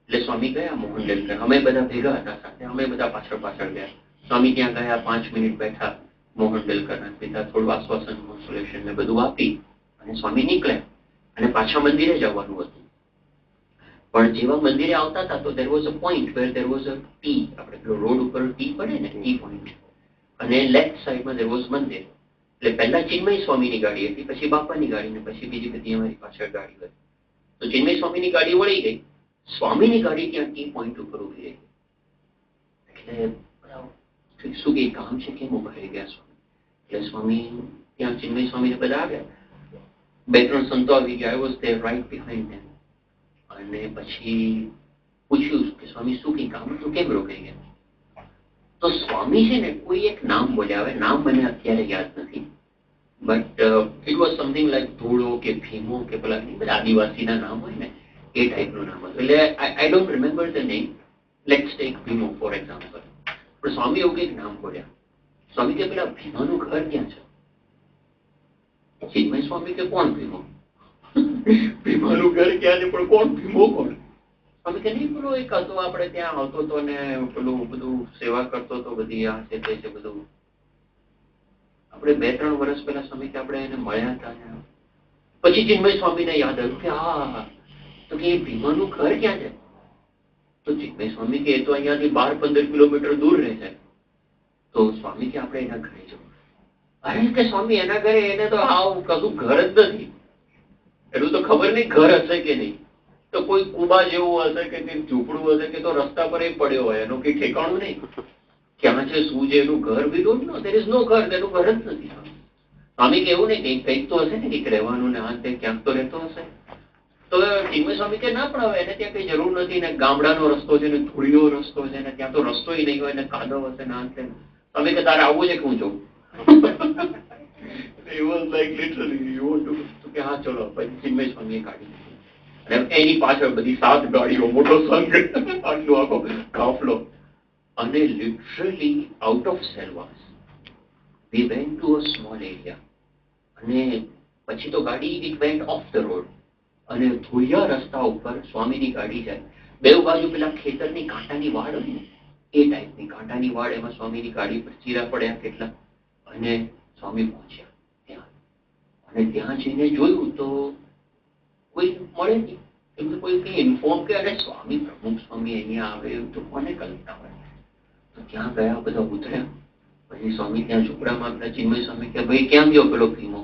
એટલે સ્વામી ગયા મોહન ડેલકર, અમે બધા ભેગા હતા સાથે, અમે બધા પાછળ ગયા. સ્વામી ત્યાં ગયા, 5 મિનિટ બેઠા, મોહન ડેલકરના પિતા થોડું આશ્વાસન કોન્સોલેશન ને બધું આપી અને સ્વામી નીકળ્યા અને પાછા મંદિરે જવાનું હતું. પણ જેવા મંદિરે આવતા હતા તો there was a point where there was a T, આપણે પેલો રોડ ઉપર ટી પડે ને ટી પોઈન્ટ, અને લેફ્ટ સાઈડમાં there was મંદિર. એટલે પહેલા ચિન્મય સ્વામીની ગાડી હતી, પછી બાપાની ગાડી ને પછી બીજી બધી અમારી પાછળ ગાડી હતી. તો ચિન્મય સ્વામીની ગાડી વળી ગઈ સ્વામીની ગાડી ત્યાં ટી પોઈન્ટ ઉપર ઉભી રહી. એટલે શું કે કામ છે, કેમ ઉભા રહી ગયા સ્વામી? એટલે સ્વામી ત્યાં ચિન્મય સ્વામીને બધા આવ્યા. 2-3 સંતો આવી ગયા. I was there right behind them. અને પછી પૂછ્યું કે સ્વામી શું કઈ કામ હતું, કેમ રોકાઈ ગયા? તો સ્વામી છે ને કોઈ એક નામ બોલ્યા. હવે નામ મને અત્યારે યાદ નથી, but it was something like Dholo કે ભીમો કે પેલા બધા આદિવાસીના નામ હોય ને એ ટાઈપનું નામ હતું. એટલે I don't remember the name. Let's take Bhimo for example. પણ સ્વામી એવું કંઈક નામ બોલ્યા. સ્વામી કે પેલા ભીમાનું ઘર ક્યાં છે? ચિન્મય સ્વામી કે કોણ ભીમો? ભીમાનું ઘર ક્યાં છે પણ કોણ ભીમો કોણ? સ્વામી કે નહીં, પેલો એક હતો આપણે ત્યાં આવતો હતો ને પેલું બધું સેવા કરતો હતો, બધી આ છે તે છે બધું. આપણે 2-3 વર્ષ પહેલા સ્વામી કે આપણે એને મળ્યા હતા. પછી ચિન્મય સ્વામીને યાદ આવ્યું કે હા, તો કે એ ભીમાનું ઘર ક્યાં છે? તો ચિન્મય સ્વામી કે એ તો અહીંયાથી 12-15 કિલોમીટર દૂર રહે છે. તો સ્વામી કે આપણે એના ઘરે જવું. અરે કે સ્વામી એના ઘરે એને તો આવું કશું ઘર જ નથી. એટલું તો ખબર નહીં ઘર હશે કે નહીં. તો કોઈ કુબા જેવું હશે કે ઝૂંપડું હશે કે તો રસ્તા પર એ પડ્યો હોય, એનું કઈ ઠેકાણું નહીં. ક્યાં છે શું છે એનું ઘર? We don't know. There is નો ઘર. તેનું ઘર જ નથી. સ્વામી કે એવું નહીં, કંઈક તો હશે ને, કંઈક રહેવાનું ને આ તે ક્યાંક તો રહેતો હશે. તો ચિન્મય સ્વામી કે ના, પણ હવે એને ત્યાં કઈ જરૂર નથી ને, ગામડાનો રસ્તો છે ને, ધૂળીનો રસ્તો છે ને, ત્યાં તો રસ્તો નહીં હોય ને, કાદવ હશે ને આ તે. સ્વામી કે તારે આવવું છે કે હું જઉં? It was like literally you want to કે હા ચલો. પછી ચિન્મય સ્વામીએ કાઢી દીધી અને એની પાછળ બધી 7 ગાડીઓ, મોટો સંઘ, આટલો આખો કાફલો. અને literally out of Silvassa we went to a small area. અને પછી તો ગાડી it went off the road. અને ધોળિયા રસ્તા ઉપર સ્વામીની ગાડી જાય. બે બાજુ પેલા ખેતરની કાંટાની વાડ હોય ને એ ટાઈપની કાંટાની વાડ, એમાં સ્વામીની ગાડી પર ચીરા પડ્યા કેટલા. અને સ્વામી પહોંચ્યા ત્યાં. અને ત્યાં જઈને જોયું તો કોઈ મળે નહીં. એમને કોઈ કઈ ઇન્ફોર્મ કે અને સ્વામી પ્રમુખ સ્વામી અહીંયા આવે તો કોને કલ્પના હોય? તો ત્યાં ગયા, બધા ઉતર્યા. પછી સ્વામી ત્યાં ઝૂંપડામાં આપણા ચિન્મય સ્વામી કે ભાઈ ક્યાં ગયો પેલો ભીમો?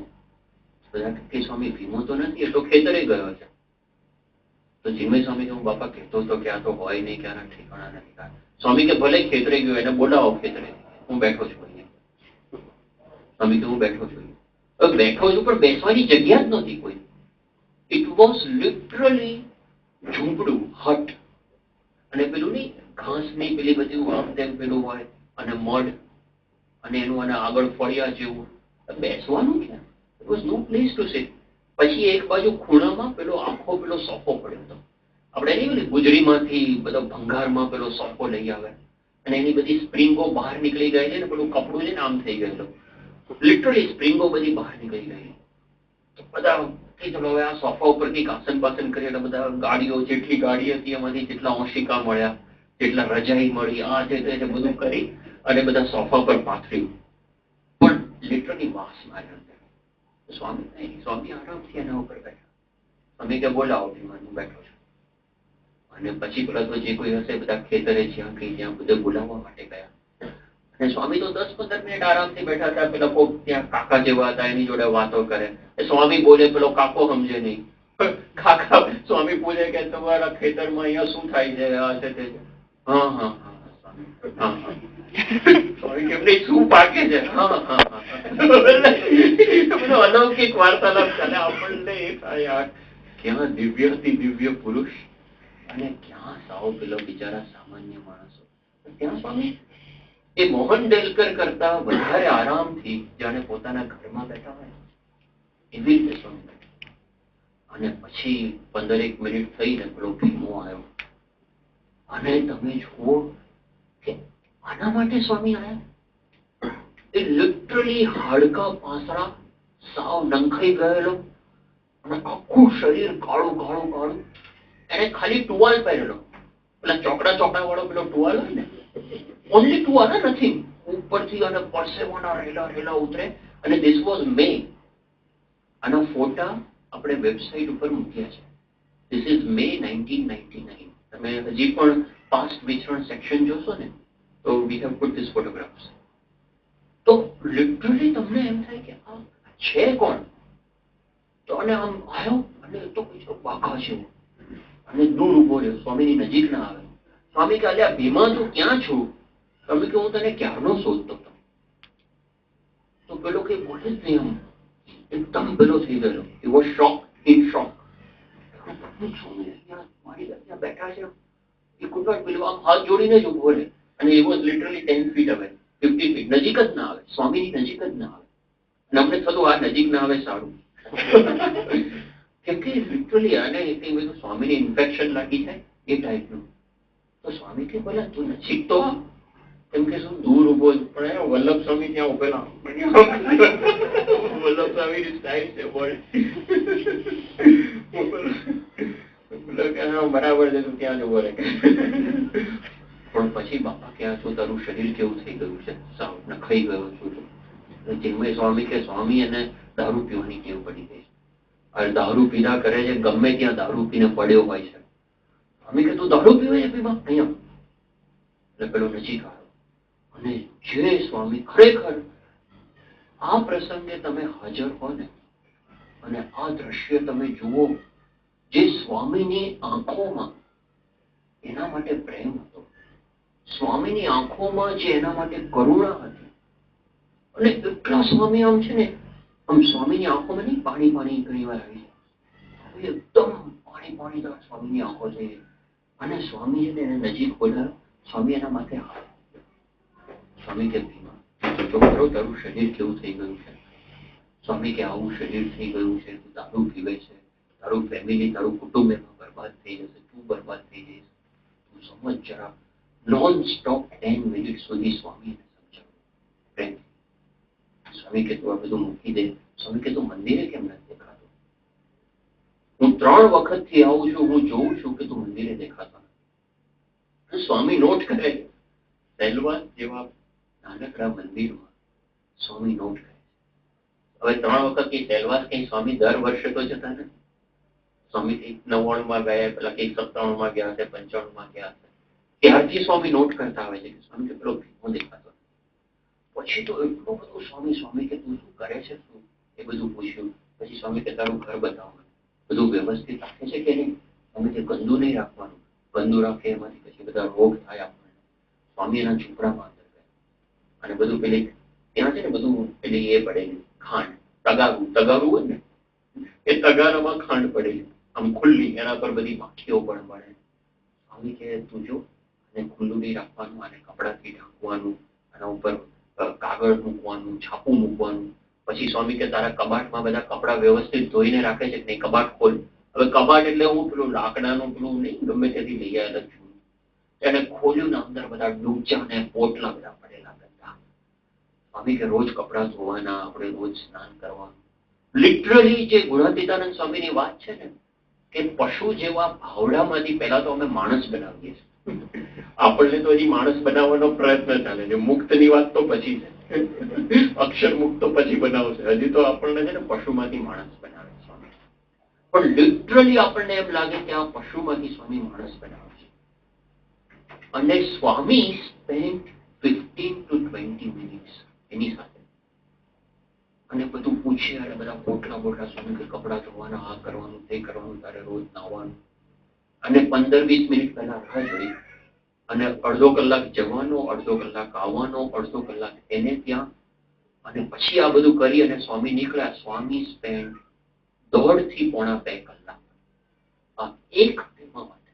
બધા કે સ્વામી ભીમો તો નથી, એ તો ખેતરે ગયો છે. તો ચિન્મય સ્વામી કે હું બાપા કહેતો હતો કે આ તો હોય નહીં, કે આના ઠેકાણા નથી. સ્વામી કે ભલે ખેતરે ગયો, એને બોલાવો ખેતરે, હું બેઠો છું અહીંયા. સ્વામી કે હું બેઠો છું. હવે બેઠો છું પણ બેસવાની જગ્યા જ નહોતી કોઈ. ઇટ વોઝ લિટરલી ઝૂંપડું, હટ. અને પેલું નહીં ઘાસની પેલી બધી આમ તેમ પેલું હોય અને મડ અને એનું અને આગળ ફળિયા જેવું. બેસવાનું ક્યાં? There was no place to sit. પછી એક બાજુ ખૂણામાં પેલો આખો પેલો સોફો પડ્યો હતો. આપણે નહીં પેલી ગુજરીમાંથી બધો ભંગારમાં પેલો સોફો લઈ આવે અને એની બધી સ્પ્રિંગો બહાર નીકળી ગઈ છે ને, પેલું કપડું છે ને આમ થઈ ગયેલું. લિટરલી સ્પ્રિંગો બધી બહાર નીકળી ગઈ. બધા કે ચલો હવે આ સોફા ઉપર કંઈક આસન પાસન કરીએ. એટલે બધા ગાડીઓ, જેટલી ગાડી હતી એમાંથી જેટલા ઓશિકા મળ્યા, જેટલા રજાઈ મળી, આ તે બધું કરી અને બધા સોફા પર પાથર્યું. પણ લિટરલી વાસ માર્યો. સ્વામી નહીં, સ્વામી આરામથી એના ઉપર બેઠા. સ્વામી કે બોલાવો ભીમાનું, બેઠો છું. અને પછી પેલા તો જે કોઈ હશે બધા ખેતરે જ્યાં કઈ ત્યાં બધે બોલાવવા માટે ગયા. અને સ્વામી તો 10-15 મિનિટ આરામથી બેઠા હતા. પેલા કોક ત્યાં કાકા જેવા હતા, એની જોડે વાતો કરે. સ્વામી બોલે, પેલો કાકો સમજે નહીં. કાકા સ્વામી બોલે કે તમારા ખેતરમાં અહીંયા શું થાય છે, આ છે તે. હા હા હા સ્વામી, હા હા. સ્વામી કેમ નહીં, શું પાકે છે? હા હા હા. અલૌકિક વાર્તાલાપ ચાલે. આપણને એ થાય ક્યાં દિવ્યથી દિવ્ય પુરુષ અને ક્યાં સાવ પેલો બિચારા સામાન્ય માણસો. ત્યાં સ્વામી એ મોહન ડેલકર કરતા વધારે આરામથી જાણે પોતાના ઘરમાં બેઠા હોય એવી રીતે સ્વામી બેઠા. અને પછી 15 મિનિટ થઈને પેલો ભીમો આવ્યો. અને તમે જુઓ કે આના માટે સ્વામી આવ્યા. એ લિટરલી હાડકા પાસરા, સાવ નંખાઈ ગયેલો અને આખું શરીર કાળું કાળું કાળું. એને ખાલી ટુવાલ પહેરેલો, પેલા ચોકડા ચોકડા વાળો પેલો ટુવાલ હોય ને, ઓનલી ટુવાલ, નથી ઉપરથી. અને પરસેવાના રેલા રેલા ઉતરે. અને ધીસ વોઝ મે. આના ફોટા આપણે વેબસાઇટ ઉપર મૂક્યા છે. ધીસ ઇઝ મે 1999. તમે હજી પણ પાસ્ટ વિચરણ સેક્શન જોશો ને તો we have put this photographs. તો લિટરલી તમને એમ થાય કે આ છે કોણ? તો અને આમ આવ્યો અને તો બાઘા જેવું અને દૂર ઉભો રહ્યો, સ્વામીની નજીક ના આવે. સ્વામી કે અલ્યા ભીમા તું ક્યાં છું? તમે કે હું તને ક્યારનો શોધતો હતો. તો પેલો કઈ બોલે જ નહીં, આમ એકદમ પેલો થઈ ગયેલો. એવો શોક ઇન શોક. મારી બેઠા છે, એ કુટુંબ પેલું આમ હાથ જોડીને જ ઉભો રહે. અને એ was literally 10 feet away, 50 feet. નજીક જ ના આવે, સ્વામીની નજીક જ ના આવે. અને અમને થતું આ નજીક ના આવે સારું. કેમ કે લિટરલી આને બધું સ્વામીને ઇન્ફેક્શન લાગી જાય એ ટાઈપનું. તો સ્વામી કે બોલા તું નજીક તો આ. કેમ કે શું દૂર ઉભો પણ વલ્લભ સ્વામી ત્યાં ઉભેલા. વલ્લભ સ્વામીની સ્ટાઇલ છે બરાબર છે, તું ત્યાં જ ઉભો રહે. પણ પછી બાપા ક્યાં છો, તારું શરીર કેવું થઈ ગયું છે, સાવ નખાઈ ગયો છું. ચિન્મય સ્વામી કે સ્વામી એને દારૂ પીવાની ટેવ પડી ગઈ છે. અને દારૂ પીધા કરે છે, ગમે ત્યાં દારૂ પીને પડ્યો હોય છે. સ્વામી કે તું દારૂ પીવે છે પીવા અહીંયા? એટલે પેલો નજીક આવ્યો અને જે સ્વામી ખરેખર આ પ્રસંગે તમે હાજર હો ને અને આ દ્રશ્ય તમે જુઓ, જે સ્વામીની આંખોમાં એના માટે પ્રેમ હતો, સ્વામીની આંખોમાં જે એના માટે કરુણા હતી. અને એટલા સ્વામી આમ છે ને, આમ સ્વામીની આંખોમાં નહીં પાણી પાણી ઘણી વાર આવી જાય, એકદમ પાણી પાણી સ્વામીની આંખો છે. અને સ્વામી છે ને એને નજીક બોલાવ્યો. સ્વામી એના માથે હાથ. સ્વામી કે ભીમા તો ખરો તારું શરીર કેવું થઈ ગયું છે? સ્વામી કે આવું શરીર થઈ ગયું છે, તું દારૂ પીવે છે, તારું ફેમિલી તારું કુટુંબ એમાં બરબાદ થઈ જશે, તું બરબાદ થઈ જઈશ, તું સમજ જરા. નોન સ્ટોપ 10 મિનિટ સુધી સ્વામી એને સમજાવ્યું. સ્વામી કે તું આ બધું મૂકી દે. સ્વામી કે તું મંદિરે કેમ નથી દેખાતો? હું 3 વખતથી આવું છું, હું જોઉં છું કે તું મંદિરે દેખાતો નથી. સ્વામી નોટ કરે, સેલવાસ જેવા નાનકડા મંદિરમાં સ્વામી નોટ કરે. હવે 3 વખતથી સેલવાસ કઈ સ્વામી દર વર્ષે તો જતા નથી. સ્વામી કઈક 99 ગયા, પેલા કઈક 97 ગયા હશે, 95 ગયા હશે. ત્યારથી સ્વામી નોટ કરતા આવે છે કે સ્વામી કે પેલો ભીમો દેખાતો. પછી તો એટલું બધું સ્વામી સ્વામી કે તું શું કરે છે, શું એ બધું પૂછ્યું. પછી સ્વામી કે તારું ઘર બતાવો, બધું વ્યવસ્થિત રાખે છે કે નહીં? સ્વામી કે ગંદુ નહીં રાખવાનું, ગંદુ રાખે એમાંથી પછી બધા રોગ થાય આપણને. સ્વામી એના ઝૂંપડામાં અંદર ગયા અને બધું પેલી ત્યાં છે ને બધું પેલી એ પડેલી ખાંડ, તગારું હોય ને એ તગારામાં ખાંડ પડેલી આમ ખુલ્લી, એના પર બધી માખીઓ પણ પડે. સ્વામી કે તું જો, અને ખુલ્લું નહીં રાખવાનું, અને કપડાથી ઢાંકવાનું, આના ઉપર કાગળ મૂકવાનું, છાપું મૂકવાનું. પછી સ્વામી કે તારા કબાટમાં બધા કપડા વ્યવસ્થિત ધોઈને રાખે છે કે નહીં? કબાટ ખોલ. હવે કબાટ એટલે હું પેલું લાકડાનું પેલું નહીં ગમે ત્યાંથી લઈ આવેલા છું, એને ખોલ્યું ને અંદર બધા ડૂબચા ને પોટલા બધા પડેલા ગંદા. સ્વામી કે રોજ કપડા ધોવાના, આપણે રોજ સ્નાન કરવાનું. લિટરલી જે ગુણાતીતાનંદ સ્વામીની વાત છે ને, કે પશુ જેવા ભાવડામાંથી પહેલા તો અમે માણસ બનાવીએ છીએ. આપણને તો હજી માણસ બનાવવાનો પ્રયત્ન ચાલે છે. મુક્તની વાત તો પછી છે, અક્ષર મુક્ત તો પછી બનાવશે. હજી તો આપણને છે ને પશુમાંથી માણસ બનાવે સ્વામી. પણ લિટરલી આપણને એમ લાગે કે આ પશુમાંથી સ્વામી માણસ બનાવે છે. અને સ્વામી સ્પેન્ટ 15 to 20 મિનિટ્સ એની સાથે અને બધું પૂછે. અને બધા પોટલા સ્વામી કે કપડા ધોવાના, આ કરવાનું, તે કરવાનું, તારે રોજ નાવાનું. અને 15-20 મિનિટ પહેલા રાહ જોઈ અને અડધો કલાક જવાનો, અડધો કલાક આવવાનો, અડધો કલાક એને ત્યાં. અને પછી આ બધું કરી અને સ્વામી નીકળ્યા. સ્વામી સ્પેન્ડ 1.5 થી પોણા 2 કલાક આ એક ભીમા માટે.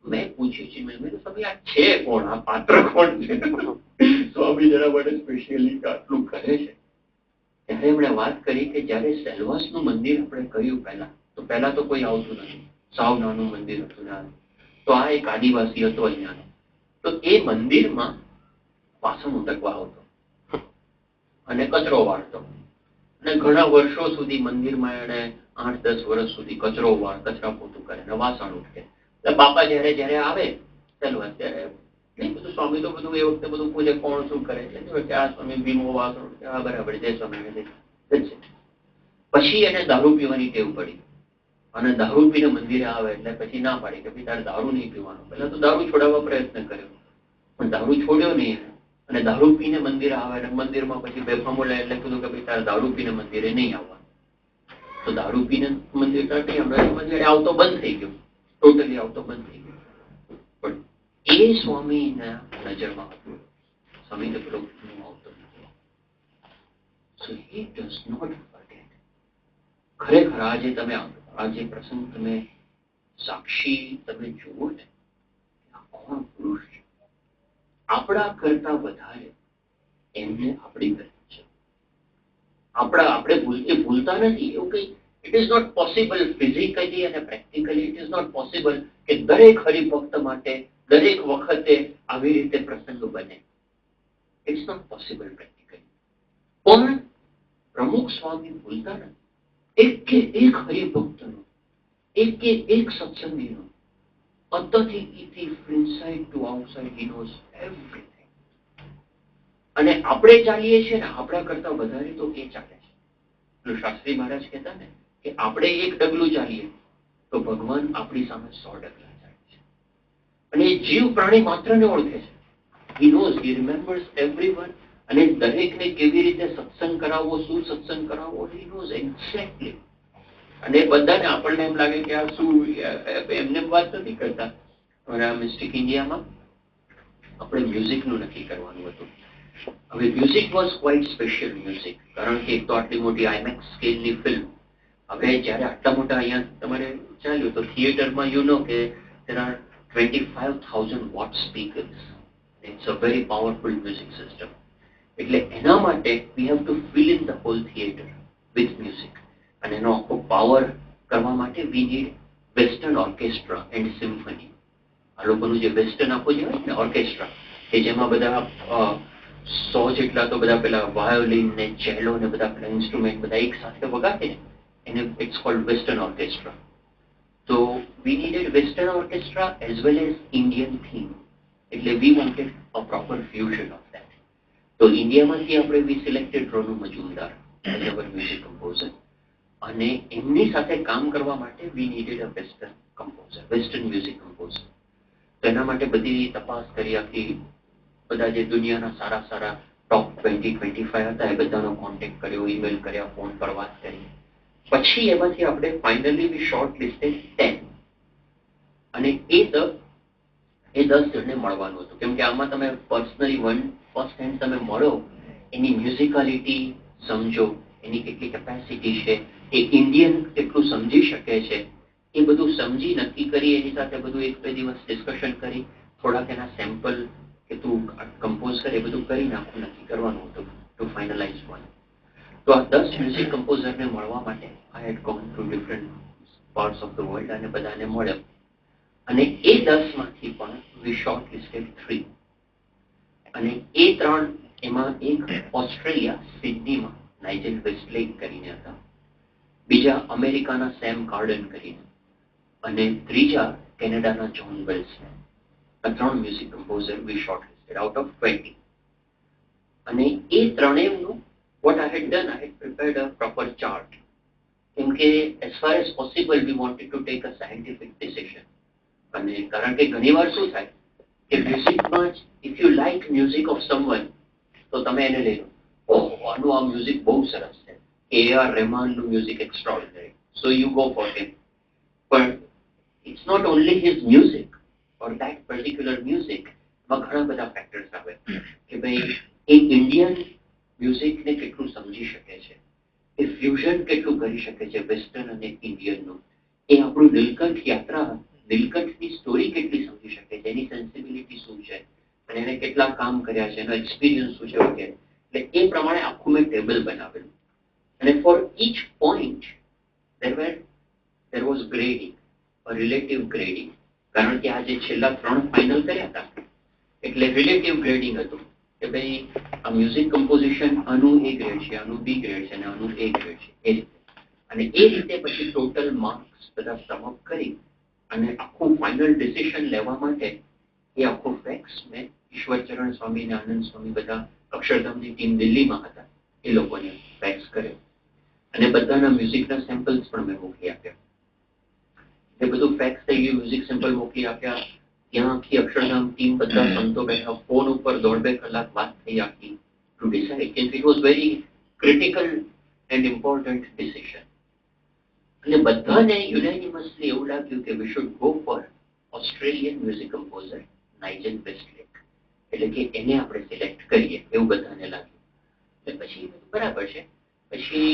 મેં પૂછ્યું છે, મેં સ્વામી આ છે કોણ, આ પાત્ર કોણ છે? સ્વામી જરા માટે સ્પેશિયલી આટલું કરે છે. ત્યારે એમણે વાત કરી કે જયારે સેલવાસનું મંદિર આપણે કર્યું પહેલા તો કોઈ આવતું નથી, સાવ નાનું મંદિર હતું નાનું. તો આ એક આદિવાસી હતો અહીંયાનો. તો એ મંદિરમાં વાસણ ઉટકવા આવતો અને કચરો વાળતો. અને ઘણા વર્ષો સુધી મંદિરમાં એને 8-10 વર્ષ સુધી કચરા પોતું કરે ને વાસણ ઉટકે. એટલે બાપા જયારે આવે સેલવાસ ત્યારે નહીં બધું સ્વામી તો બધું એ વખતે બધું પૂછે કોણ શું કરે છે. આ સ્વામી ભીમો વાસણ ઉટકે, આ બરાબર જે સ્વામી. પછી એને દારૂ પીવાની ટેવ પડી અને દારૂ પીને મંદિરે આવે એટલે પછી ના પાડી કે તારે દારૂ નહીં પીવાનો. પહેલા તો દારૂ છોડાવવા પ્રયત્ન કર્યો પણ દારૂ છોડ્યો નહીં. અને દારૂ પીને મંદિરે આવે અને મંદિરમાં પછી બેફામો લે એટલે કીધું કે તારે દારૂ પીને મંદિરે નહીં આવવાનું. તો દારૂ પીને મંદિર નહીં, હમણાં મંદિર આવતો બંધ થઈ ગયો, ટોટલી આવતો બંધ થઈ ગયો. પણ એ સ્વામીના નજરમાં હતું, સ્વામી તો પેલો આવતો નથી. So he does not forget. ખરેખર આજે તમે આજે પ્રસંગ તમે સાક્ષી તમે જુઓ ને, આ કોણ પુરુષ છે, આપણા કરતા વધારે એમને આપણી ગરજ છે. આપણે ભૂલતા નથી એવું કઈ. It is not possible physically અને practically it is not possible કે દરેક હરિભક્ત માટે દરેક વખતે આવી રીતે પ્રસંગ બને. It's not possible practically. પણ પ્રમુખ સ્વામી ભૂલતા નથી. એક કે એક હરિભક્તનો, એક કે એક સત્સંગીનો, અંતથી inside to outside he knows everything. અને આપણે ચાલીએ છીએ ને આપણા કરતા વધારે તો એ ચાલે છે. શાસ્ત્રી મહારાજ કહેતા ને કે આપણે એક ડગલું ચાલીએ તો ભગવાન આપણી સામે 100 ડગલા ચાલે છે. અને જીવ પ્રાણી માત્રને ઓળખે છે. He knows, he remembers everyone. અને દરેકને કેવી રીતે સત્સંગ કરાવવો, શું સત્સંગ કરાવવો, હી નોઝ એક્ઝેક્ટલી. અને બધાને આપણને એમ લાગે કે આ શું, એમને વાત નથી કરતા. મિસ્ટિક ઇન્ડિયામાં આપણે મ્યુઝિકનું નક્કી કરવાનું હતું. હવે music was quite special music, કારણ કે એક તો આટલી મોટી આઈમેક્સ સ્કેલની ફિલ્મ. હવે જ્યારે આટલા મોટા અહીંયા તમારે ચાલ્યું તો થિયેટરમાં યુ નો કે there are 25,000 watt speakers. It's a very powerful music system. એટલે એના માટે we have to fill in the whole theatre with music. અને એનો આખો પાવર કરવા માટે we need western orchestra and symphony. આ લોકોનું જે વેસ્ટર્ન આખું જે હોય ને ઓર્કેસ્ટ્રા, કે જેમાં બધા 100 જેટલા તો બધા પેલા વાયોલિન ને ચેલો ને બધા પેલા ઇન્સ્ટ્રુમેન્ટ બધા એક સાથે વગાડે ને, એને ઇટ્સ કોલ્ડ વેસ્ટર્ન ઓર્કેસ્ટ્રા. તો we needed western orchestra as well as Indian theme. એટલે we wanted a proper fusion of that. તો ઇન્ડિયામાંથી આપણે we selected Ronu Majumdar as our music composer. અને એમની સાથે કામ કરવા માટે we needed a western composer, western music composer. તો એના માટે બધી તપાસ કરી, આખી બધા જે દુનિયાના સારા સારા ટોપ 20-25 હતા એ બધાનો કોન્ટેક્ટ કર્યો, ઈમેલ કર્યા, ફોન પર વાત કરી. પછી એમાંથી આપણે ફાઇનલી વી શોર્ટ લિસ્ટેડ 10. અને એ 10 જણને મળવાનું હતું. કેમ કે આમાં તમે પર્સનલી ફર્સ્ટ હેન્ડ તમે મળો, એની મ્યુઝિકાલિટી સમજો, એની કેટલી કેપેસિટી છે, એ ઇન્ડિયન કેટલું સમજી શકે છે, એ બધું સમજી નક્કી કરી. એની સાથે બધું 1-2 દિવસ ડિસ્કશન કરી, થોડાક એના સેમ્પલ કે તું કમ્પોઝ કરે એ બધું કરી નાખું, નક્કી કરવાનું હતું ટુ ફાઇનલાઇઝ વન. તો આ 10 મ્યુઝિક કમ્પોઝરને મળવા માટે I had gone through different parts of the world અને બધાને મળ્યો. અને એ 10 માંથી પણ વી શોર્ટ લિસ્ટેડ 3. અને એ 3 એમાં એક ઓસ્ટ્રેલિયા સિડનીમાં નાઇજેલ વેસ્ટલેક કરીને હતા, બીજા અમેરિકાના સેમ કાર્ડન કરીને, અને ત્રીજા કેનેડાના જ્હોન વેલ્સને. આ 3 music composer we shortlisted out of 20. અને એ ત્રણેયનું what I had done, I had prepared a proper chart. કેમ કે as far as possible we wanted to take a scientific decision. અને કારણ કે ઘણીવાર શું થાય કે મ્યુઝિકમાં જ if you like music of someone તો તમે એને લઈ લો, ઓહ આનું આ મ્યુઝિક બહુ સરસ છે, A.R. રહેમાનનું music extraordinary, so you go for him. પણ it's not only his music or that particular music. એમાં ઘણા બધા ફેક્ટર્સ આવે કે ભાઈ એ ઇન્ડિયન મ્યુઝિકને કેટલું સમજી શકે છે, એ ફ્યુઝન કેટલું કરી શકે છે વેસ્ટર્ન અને ઇન્ડિયનનું, એ આપણું નીલકંઠ યાત્રા, નીલકંઠની સ્ટોરી કેટલી સમજી શકે છે, એની સેન્સિબિલિટી શું છે, અને એને કેટલા કામ કર્યા છે, એનો એક્સપિરિયન્સ શું છે વગેરે. એટલે એ પ્રમાણે આખું મેં ટેબલ બનાવેલું. અને for each point there was grading, a relative grading. કારણ કે આ જે છેલ્લા 3 ફાઇનલ કર્યા હતા એટલે રિલેટિવ ગ્રેડિંગ હતું કે ભાઈ આ મ્યુઝિક કમ્પોઝિશન આનું A ગ્રેડ છે, આનું B ગ્રેડ છે અને આનું A ગ્રેડ છે, એ રીતે. અને એ રીતે પછી ટોટલ માર્ક્સ બધા સમઅપ કરી અને આખું ફાઇનલ ડિસિઝન લેવા માટે એ આખો ફેક્સ મેં ઈશ્વરચરણ સ્વામી અને આનંદ સ્વામી બધા અક્ષરધામની ટીમ દિલ્હીમાં હતા, એ લોકોને ફેક્સ કર્યો. અને બધાના મ્યુઝિકના સેમ્પલ્સ પણ મેં મોકલી આપ્યા. એ બધું ફેક્સ થઈ ગયું, મ્યુઝિક સેમ્પલ મોકલી આપ્યા. ત્યાં આખી અક્ષરધામ ટીમ બધા સંતો બેઠા, ફોન ઉપર 1.5 કલાક વાત થઈ આખી to decide. It was very critical and important decision. અને બધાને યુનાનિમસલી એવું લાગ્યું કે we should go for Australian music composer Nigel Westlake, એટલે કે એને આપણે સિલેક્ટ કરીએ એવું બધાને લાગ્યું. એટલે પછી બરાબર છે. પછી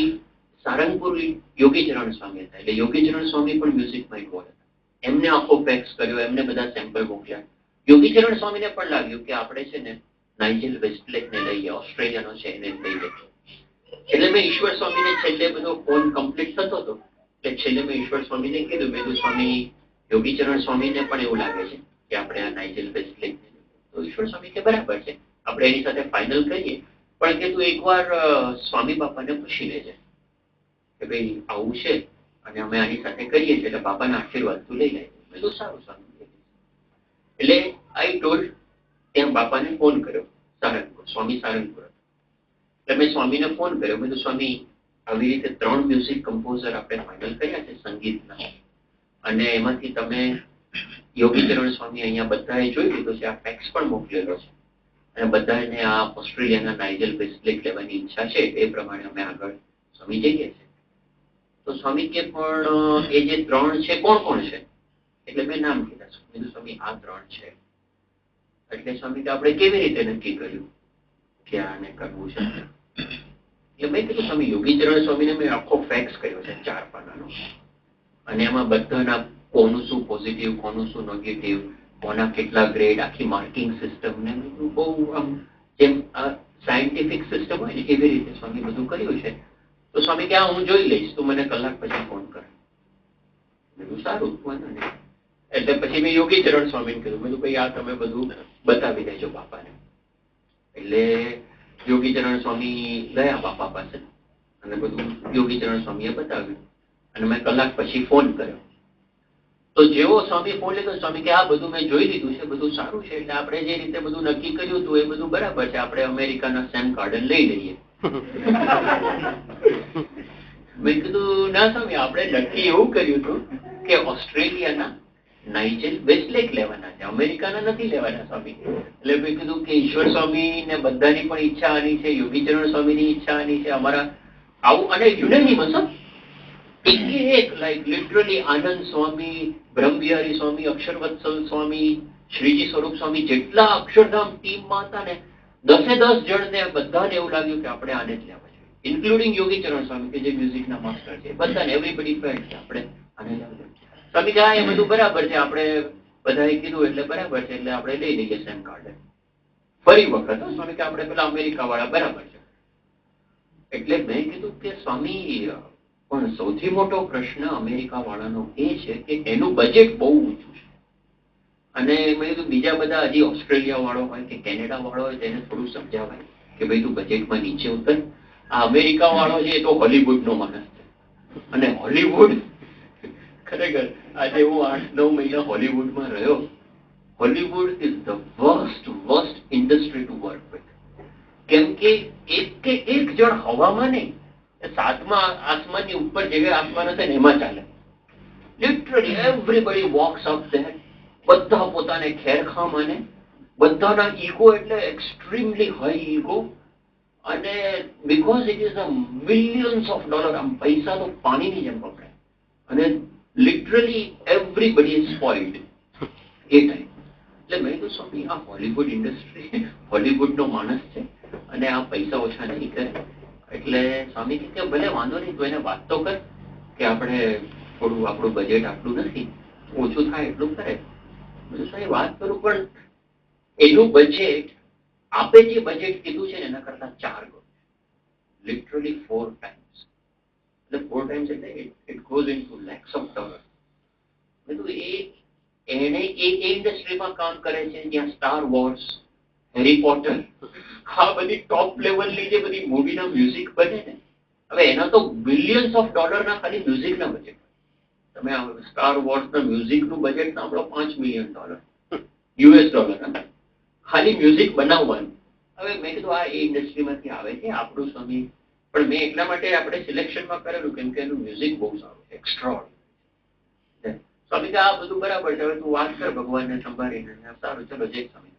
સારંગપુર યોગીચરણ સ્વામી હતા, એટલે યોગીચરણ સ્વામી પણ મ્યુઝિકમાં ઇન્વોલ્વ હતા. એમને આખો ફેક્સ કર્યો, એમને બધા સેમ્પલ મોકલ્યા. યોગીચરણ સ્વામીને પણ લાગ્યું કે આપણે છે ને નાઇજલ વેસ્ટલેકને લઈએ, ઓસ્ટ્રેલિયાનો છે એને લઈ લઈએ. એટલે મેં ઈશ્વર સ્વામીને છેલ્લે બધો ફોન કમ્પ્લીટ થતો હતો, એટલે છેલ્લે મેં ઈશ્વર સ્વામીને કીધું, મેં સ્વામી યોગીચરણ સ્વામીને પણ એવું લાગે છે કે આપણે આ નાઇજલ વેસ્ટલેક, તો ઈશ્વર સ્વામી કે બરાબર છે, આપણે એની સાથે ફાઇનલ કરીએ, પણ કે તું એકવાર સ્વામી બાપાને પૂછી લેજે કે ભાઈ આવું છે અને અમે આની સાથે કરીએ છીએ, એટલે બાપાના આશીર્વાદ તું લઈ લે. મેં તો સારું સ્વામી. એટલે આઈ ટોલ્ડ, ત્યાં બાપાને ફોન કર્યો, સારંગપુર, સ્વામી સારંગપુર. એટલે મેં સ્વામીને ફોન કર્યો, મેં તો સ્વામી આવી રીતે 3 મ્યુઝિક કમ્પોઝર આપણે ફાઇનલ કર્યા છે સંગીતના, અને એમાંથી તમે યોગીચરણ સ્વામી અહીંયા બધાએ જોઈ લીધું છે, આ ફેક્સ પણ મોકલેલો છે, અને બધાને આ ઓસ્ટ્રેલિયાના નાઇજલ વેસ્ટલેક લેવાની ઈચ્છા છે, એ પ્રમાણે અમે આગળ સ્વામી જઈએ છીએ. તો સ્વામી કે પણ એ જે 3 છે કોણ કોણ છે? એટલે મેં નામ કીધા. મેં સ્વામી આ 3 છે. એટલે સ્વામી કે આપણે કેવી રીતે નક્કી કર્યું કે આને કરવું છે? એટલે મેં કીધું સ્વામી યોગીચરણ સ્વામીને મેં આખો ફેક્સ કર્યો છે 4 પાનાનો, અને એમાં બધાના કોનું શું પોઝિટિવ, કોનું શું નેગેટિવ, કોના કેટલા ગ્રેડ, આખી માર્કિંગ સિસ્ટમ ને બહુ આમ જેમ સાયન્ટિફિક સિસ્ટમ હોય ને એવી રીતે સ્વામી બધું કર્યું છે. તો સ્વામી કે હું જોઈ લઈશ, તું મને કલાક પછી ફોન કર. મેં સારું વાંધો નહીં. એટલે પછી મેં યોગીચરણ સ્વામીને કીધું, મેં ભાઈ આ તમે બધું બતાવી દેજો બાપાને. એટલે યોગીચરણ સ્વામી ગયા બાપા પાસે અને બધું યોગીચરણ સ્વામીએ બતાવ્યું, અને મેં કલાક પછી ફોન કર્યો. તો જેવો સ્વામી ફોન લીધો, સ્વામી કે આ બધું મેં જોઈ લીધું છે, બધું સારું છે, એટલે આપણે જે રીતે બધું નક્કી કર્યું હતું એ બધું બરાબર છે, આપણે અમેરિકાના સેમ ગાર્ડન લઈ લઈએ. મેં કીધું ના સ્વામી, આપણે નક્કી એવું કર્યું હતું કે ઓસ્ટ્રેલિયાના નાઇજલ વેસ્ટલેક લેવાના છે, અમેરિકાના નથી લેવાના સ્વામી. એટલે મેં કીધું કે ઈશ્વર સ્વામી ને બધાની પણ ઈચ્છા આની છે, યોગીચરણ સ્વામીની ઈચ્છા આની છે, અમારા આવું અને યુનાનિમસ એક લાઈક લિટરલી આનંદ સ્વામી, બ્રહ્મવિહારી સ્વામી, અક્ષરવત્સલ સ્વામી, શ્રીજી સ્વરૂપ સ્વામી, જેટલા અક્ષરધામ ટીમમાં હતા ને 10 જણને બધાને એવું લાગ્યું કે આપણે આને જ લેવા જોઈએ, ઇન્ક્લુડિંગ યોગીચરણ સ્વામી કે જે મ્યુઝિકના માસ્ટર છે, બધાને એવરીબડી ફેલ્ટ કે આપણે આને લેવા જોઈએ. સ્વામી કહે એ બધું બરાબર છે, આપણે બધાએ કીધું એટલે બરાબર છે, એટલે આપણે લઈ લઈએ સેમ ગાર્ડન. ફરી વખત સ્વામી કે આપણે પેલા અમેરિકા વાળા બરાબર છે. એટલે મેં કીધું કે સ્વામી પણ સૌથી મોટો પ્રશ્ન અમેરિકા વાળાનો એ છે કે એનું બજેટ બહુ ઊંચું છે, અને મેં કીધું બીજા બધા હજી ઓસ્ટ્રેલિયા વાળો હોય કે કેનેડા વાળો હોય તેને થોડું સમજાવાય કે ભાઈ તું બજેટમાં નીચે ઉતર. આ અમેરિકા વાળો છે એ તો હોલીવુડ નો માણસ છે, અને હોલીવુડ ખરેખર આજે હું 8-9 મહિના હોલીવુડમાં રહ્યો. Hollywood is the worst industry to work with. કેમ કે એક જણ હવામાં નહીં, 7મા આસમાનની ઉપર જેવી આસમાન હશે ને એમાં ચાલે. Literally everybody walks up there. બધા પોતાને ખેરખા માને, બધાના ઈગો એટલે એક્સ્ટ્રીમલી હાઈ ઈગો, અને because it is a millions of dollar, આમ પૈસા તો પાણીની જેમ વપરાય, અને literally everybody is સ્પોઇલ્ડ A time. એટલે મેં તો સ્વામી આ હોલીવુડ ઇન્ડસ્ટ્રી, હોલીવુડનો માણસ છે અને આ પૈસા ઓછા નહીં કરે. એટલે સ્વામી કે ભલે વાંધો નહીં, તું એને વાત તો કર કે આપણે થોડું આપણું બજેટ આટલું નથી, ઓછું થાય એટલું કરે. બધું સાહેબ વાત કરું, પણ એનું બજેટ આપે જે બજેટ કીધું છે એના કરતા 4 ગણું, લિટરલી 4 times. એટલે 4 times એટલે it goes into lakhs of dollar. બધું એને એ ઇન્ડસ્ટ્રીમાં કામ કરે છે જ્યાં સ્ટાર વોર્સ, હેરી પોટર, આ બધી ટોપ લેવલની જે બધી મૂવીના મ્યુઝિક બને ને, હવે એના તો બિલિયન્સ ઓફ ડોલરના ખાલી મ્યુઝિકના બજેટ. તમે સ્ટાર વોર્સના મ્યુઝિકનું બજેટ સાંભળો, $5 million US ખાલી મ્યુઝિક બનાવવાનું. હવે મેં કીધું આ એ ઇન્ડસ્ટ્રીમાંથી આવે છે આપણું સ્વામી, પણ મેં એટલા માટે આપણે સિલેક્શનમાં કરેલું કેમ કે એનું મ્યુઝિક બહુ સારું છે, એક્સ્ટ્રાઓર્ડિનરી. સ્વામી કે આ બધું બરાબર છે, હવે તું વાત કર ભગવાનને સંભાળીને. સારું, ચલો જય સ્વામી.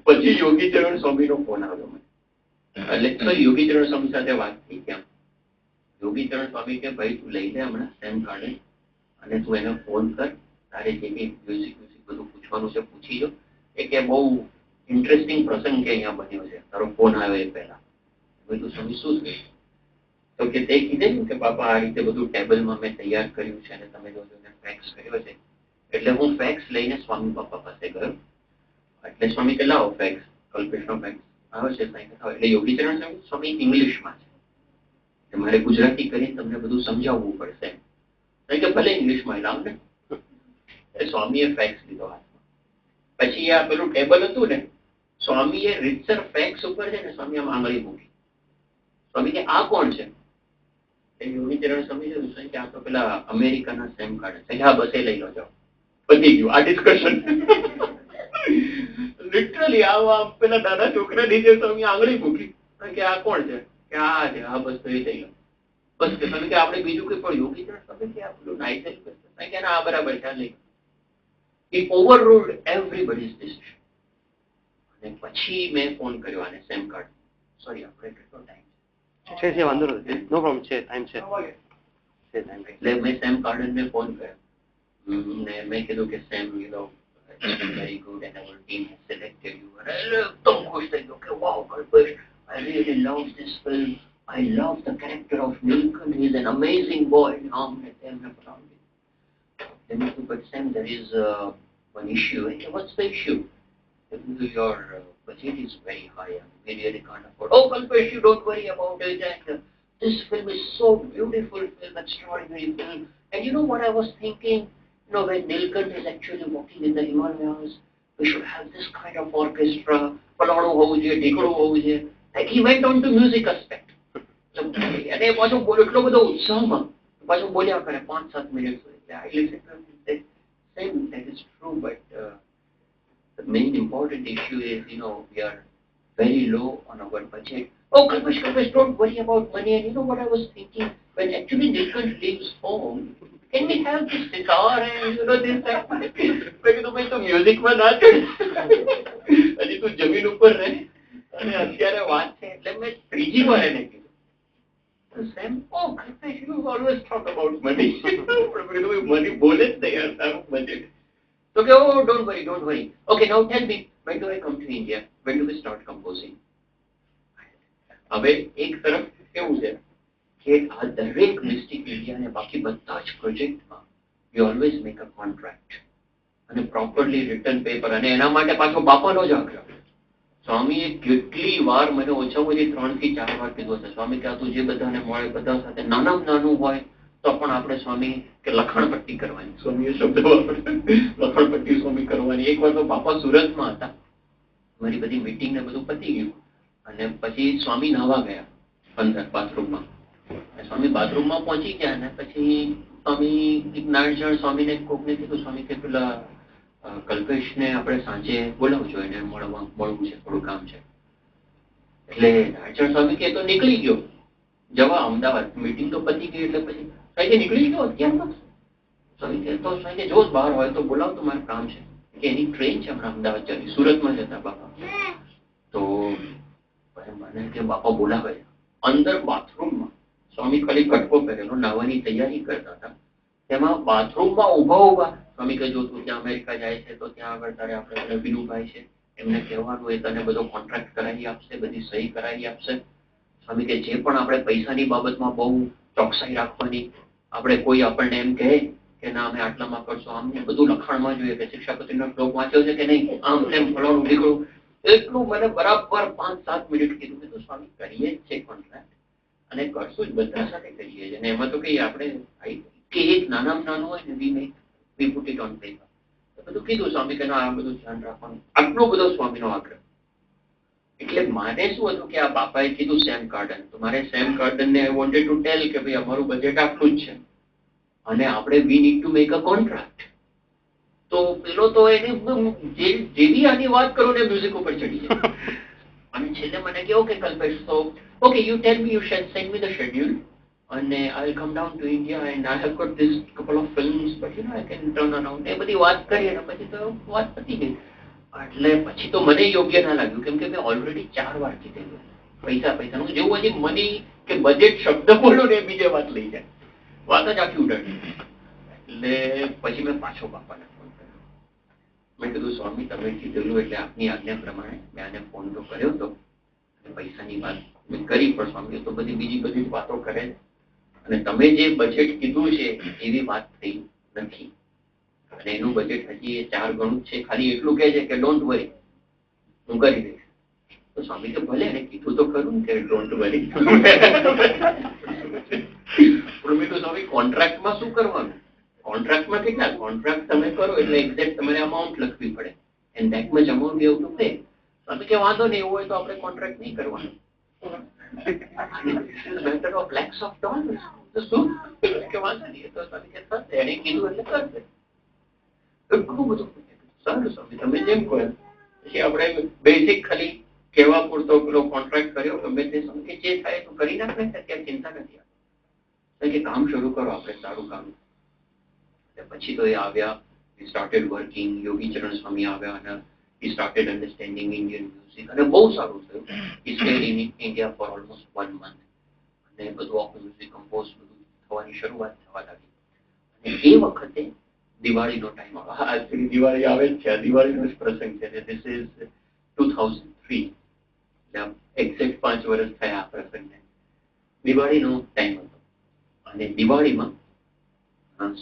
પછી યોગીચરણ સ્વામીનો ફોન આવ્યો મને, એટલે યોગીચરણ સ્વામી સાથે વાત થઈ. ત્યાં યોગીચરણ સ્વામી કે ભાઈ તું લઈ લે હમણાં સેમ કાર્ડ અને તું એને ફોન કર, તારે જે કંઈ મ્યુઝિક બધું પૂછવાનું છે પૂછી જો. એ કે બહુ ઇન્ટરેસ્ટિંગ પ્રસંગ કે અહીંયા બન્યો છે, તારો ફોન આવ્યો એ પહેલા. બધું સ્વામી શું થયું? તો કે તે કીધેલું કે બાપા આ રીતે બધું ટેબલમાં મેં તૈયાર કર્યું છે અને તમે જોજો ફેક્સ કર્યો છે. એટલે હું ફેક્સ લઈને સ્વામી બાપા પાસે ગયો. એટલે સ્વામી કે લાવો ફેક્સ, કલ્પેશનો ફેક્સ આવે છે. એટલે યોગીચરણ સ્વામી ઇંગ્લિશમાં છે, મારે ગુજરાતી કરીને તમને બધું સમજાવવું પડશે. કે ભલે ઇંગ્લિશમાં લાવ ને. સ્વામીએ ફેક્સ લીધો હાથમાં. પછી આ પેલું ટેબલ હતું ને, સ્વામીએ રીતસર ફેક્સ ઉપર છે ને સ્વામી આમ આંગળી મૂકી. સ્વામી કે આ કોણ છે? યોગીચરણ સ્વામી છે કે આ તો પેલા અમેરિકાના સેમ કાર્ડ છે. હા બસ એ લઈ લો જાઓ, પતી ગયું આ ડિસ્કશન. લિટરલી આ પેલા દાદા છોકરા નીચે સ્વામી આંગળી મૂકી કે આ કોણ છે? કે આ છે. હા બસ તો એ લઈ લો. બસ કે સ્વામી કે આપણે બીજું કઈ પણ યોગીચરણ સ્વામી કે આ પેલું નાઇસેલ કે ના બરાબર છે લઈ. He overruled everybody's decision. અને પછી મેં ફોન કર્યો આને સેમ કાર્ડ. સોરી આપણે કેટલો ટાઈમ છે વાંધો નથી, નો પ્રોબ્લેમ છે, ટાઈમ છે. એટલે મેં સેમ કાર્ડનને ફોન કર્યો ને મેં કીધું કે Sam you know very good and our team has selected you. અને એકદમ ખુશ થઈ ગયો કે wow Kalpesh, I really love this film. I love the character of Lincoln. He is an amazing boy. But Sam, there is one issue. Okay, what's the issue? Your budget is very high. We really can't afford. Oh, Kalpesh, you don't worry about it. And this film is so beautiful, film, extraordinary film. And you know what I was thinking? You know, when Nilkant is actually walking in the Himalayas, we should have this kind of orchestra. Palano hovu જોઈએ, ઢીકડું હોવું જોઈએ. Like he went on to music aspect. અને પાછું એટલો બધો ઉત્સાહમાં પાછું બોલ્યા કરે 5-7 મિનિટ સુધી. I listened. Same, that is true, but the main important issue is, you know, we are very low on our budget. Oh, Kalpesh, don't worry about money. And you know what I was thinking? When actually Nilkant leaves home, can we have this guitar and, you know, this, that? Because to music માં ના ચડે. હજી તું જમીન ઉપર રહે અને અત્યારે વાત છે એટલે મેં ત્રીજી વાર એને કીધું. Sam, oh, Kalpesh, you always talk about money. Money bole જ નહીં યાર તારું budget. So, okay, oh, don't worry. Okay, now tell me, when do I come to India? When do we start composing? હવે એક તરફ કેવું છે કે આ દરેક મિસ્ટિક ઇન્ડિયા અને બાકી બધા જ પ્રોજેક્ટમાં we always make a contract અને પ્રોપરલી રિટર્ન પેપર અને એના માટે પાછો બાપાનો જ આગ્રહ. સ્વામીએ કેટલી વાર મને ઓછામાં ઓછી 3 થી 4 વાર કીધું છે સ્વામી કે આ તું જે બધાને મળે બધા સાથે નાનામાં નાનું હોય તો પણ આપણે સ્વામી કે લખણપટ્ટી કરવાની. સ્વામીએ શબ્દ લખણપટ્ટી સ્વામી કરવાની. એક વાર તો બાપા સુરતમાં હતા, મારી બધી મીટિંગ ને બધું પતી ગયું અને પછી સ્વામી નાહવા ગયા અંદર બાથરૂમમાં. સ્વામી બાથરૂમમાં પહોંચી ગયા અને પછી સ્વામી એક નારાયણ સ્વામીને કોકને કીધું સ્વામી કે પેલા કલ્પેશને આપણે સાંજે બોલાવજો, એને મળવું છે, થોડું કામ છે. એટલે નારાયણ સ્વામી કે તો નીકળી ગયો જવા અમદાવાદ. મીટિંગ તો પતી ગઈ એટલે પછી સાંજે નીકળી ગયો. ક્યાં સ્વામી કે તો સાંજે જો બહાર હોય તો બોલાવ, તો મારે કામ છે કે એની ટ્રેન છે હમણાં અમદાવાદ જતી, સુરતમાં જતા બાપા. તો મને કે બાપા બોલાવે અંદર બાથરૂમમાં. સ્વામી ખાલી કટકો પહેરેલો નાવાની તૈયારી કરતા હતા. તેમાં બાથરૂમમાં ઉભા સ્વામી કે જો તું ત્યાં અમેરિકા જાય છે તો ત્યાં આગળ તારે આપણે વિનુભાઈ છે એમને કહેવાનું એ તને બધો કોન્ટ્રાક્ટ કરાવી આપશે, બધી સહી કરાવી આપશે. સ્વામી કે જે પણ આપણે પૈસાની બાબતમાં બહુ ચોકસાઈ રાખવાની. આપણે કોઈ આપણને એમ કહે કે ના અમે આટલામાં કરશો, આમ બધું લખાણમાં જોઈએ કે શિક્ષાપત્રીનો શ્લોક વાંચ્યો છે કે નહીં, આમ તેમ ફલાણું નીકળું. એટલું મને બરાબર 5-7 મિનિટ કીધું સ્વામી કરીએ જ છે કોન્ટ્રાક્ટ અને કરશું જ, બધા સાથે કરીએ છીએ. અને એમાં તો કઈ આપણે કે એક નાનામાં નાનું હોય ને we put it on paper. બધું કીધું સ્વામી કે ના આ બધું ધ્યાન રાખવાનું. આટલો બધો સ્વામીનો આગ્રહ. એટલે મારે શું હતું કે આ બાપાએ કીધું સેમ કાર્ડન, તો મારે સેમ કાર્ડનને આઈ વોન્ટેડ ટુ ટેલ કે ભાઈ અમારું બજેટ આટલું જ છે અને આપણે we need to make a contract. તો પેલો તો એને જેવી આની વાત કરો ને મ્યુઝિક ઉપર ચડી જાય. અને છેલ્લે મને કહે okay Kalpesh, so okay you tell me, you shall send me the schedule and I'll come down to India and I have got this couple of films but you know I can turn around. એ બધી વાત કરી અને પછી તો વાત પતી ગઈ. એટલે પછી તો મને યોગ્ય ના લાગ્યું કેમ કે મેં ઓલરેડી 4 વાર કીધેલું પૈસા પૈસાનું જેવું હજી મની કે બજેટ શબ્દ બોલો ને બીજે વાત લઈ જાય, વાત જ આખી ઉડાડી. એટલે પછી મેં પાછો બાપાને ફોન કર્યો. મેં કીધું સ્વામી તમે કીધેલું એટલે આપની આજ્ઞા પ્રમાણે મેં આને ફોન તો કર્યો હતો, પૈસાની વાત મેં કરી, પણ સ્વામી તો બીજી બધી વાતો કરે અને તમે જે બજેટ કીધું છે એવી વાત થઈ નથી. અને એનું બજેટ હજી 4 ગણું છે. ખાલી એટલું કહે છે કે ડોન્ટ વરી, હું કરી દઈશ. તો સ્વામી કે ભલે એને કીધું તો ખરું કે ડોન્ટ વરી. મેં તો સ્વામી કોન્ટ્રાક્ટમાં શું કરવાનું? કોન્ટ્રાક્ટમાં કેટલા? કોન્ટ્રાક્ટ તમે કરો એટલે એક્ઝેક્ટ તમારે અમાઉન્ટ લખવી પડે. And that much amount you have to pay. સ્વામી કે વાંધો નહીં, એવું હોય તો આપણે કોન્ટ્રાક્ટ નહીં કરવાનો. Matter of lakhs of dollars. તો શું કે વાંધો નહીં, તો સ્વામી કે થશે, એને કીધું એટલે કરશે. ઘણું બધું સારું સ્વામી તમે જેમ કહો. પછી આપણે બેઝિક ખાલી કહેવા પૂરતો પેલો કોન્ટ્રાક્ટ કર્યો, ગમે તે સ્વામી જે થાય તો કરી નાખ ને, અત્યારે ચિંતા નથી. કે કામ શરૂ કરો, આપણે સારું કામ. પછી તો એ આવ્યા, we started working, યોગીચરણ સ્વામી આવ્યા અને we started understanding Indian music અને બહુ સારું થયું. We stayed in India for almost 1 month અને બધું આખું મ્યુઝિક કમ્પોઝ બધું થવાની શરૂઆત થવા લાગી. અને એ વખતે દિવાળીનો ટાઈમ આવે. હા, દિવાળી આવે જ છે, દિવાળીનો જ પ્રસંગ છે. This is 2003, એક્ઝેક્ટ 5 વર્ષ થયા આ પ્રસંગને. દિવાળીનો ટાઈમ હતો અને દિવાળીમાં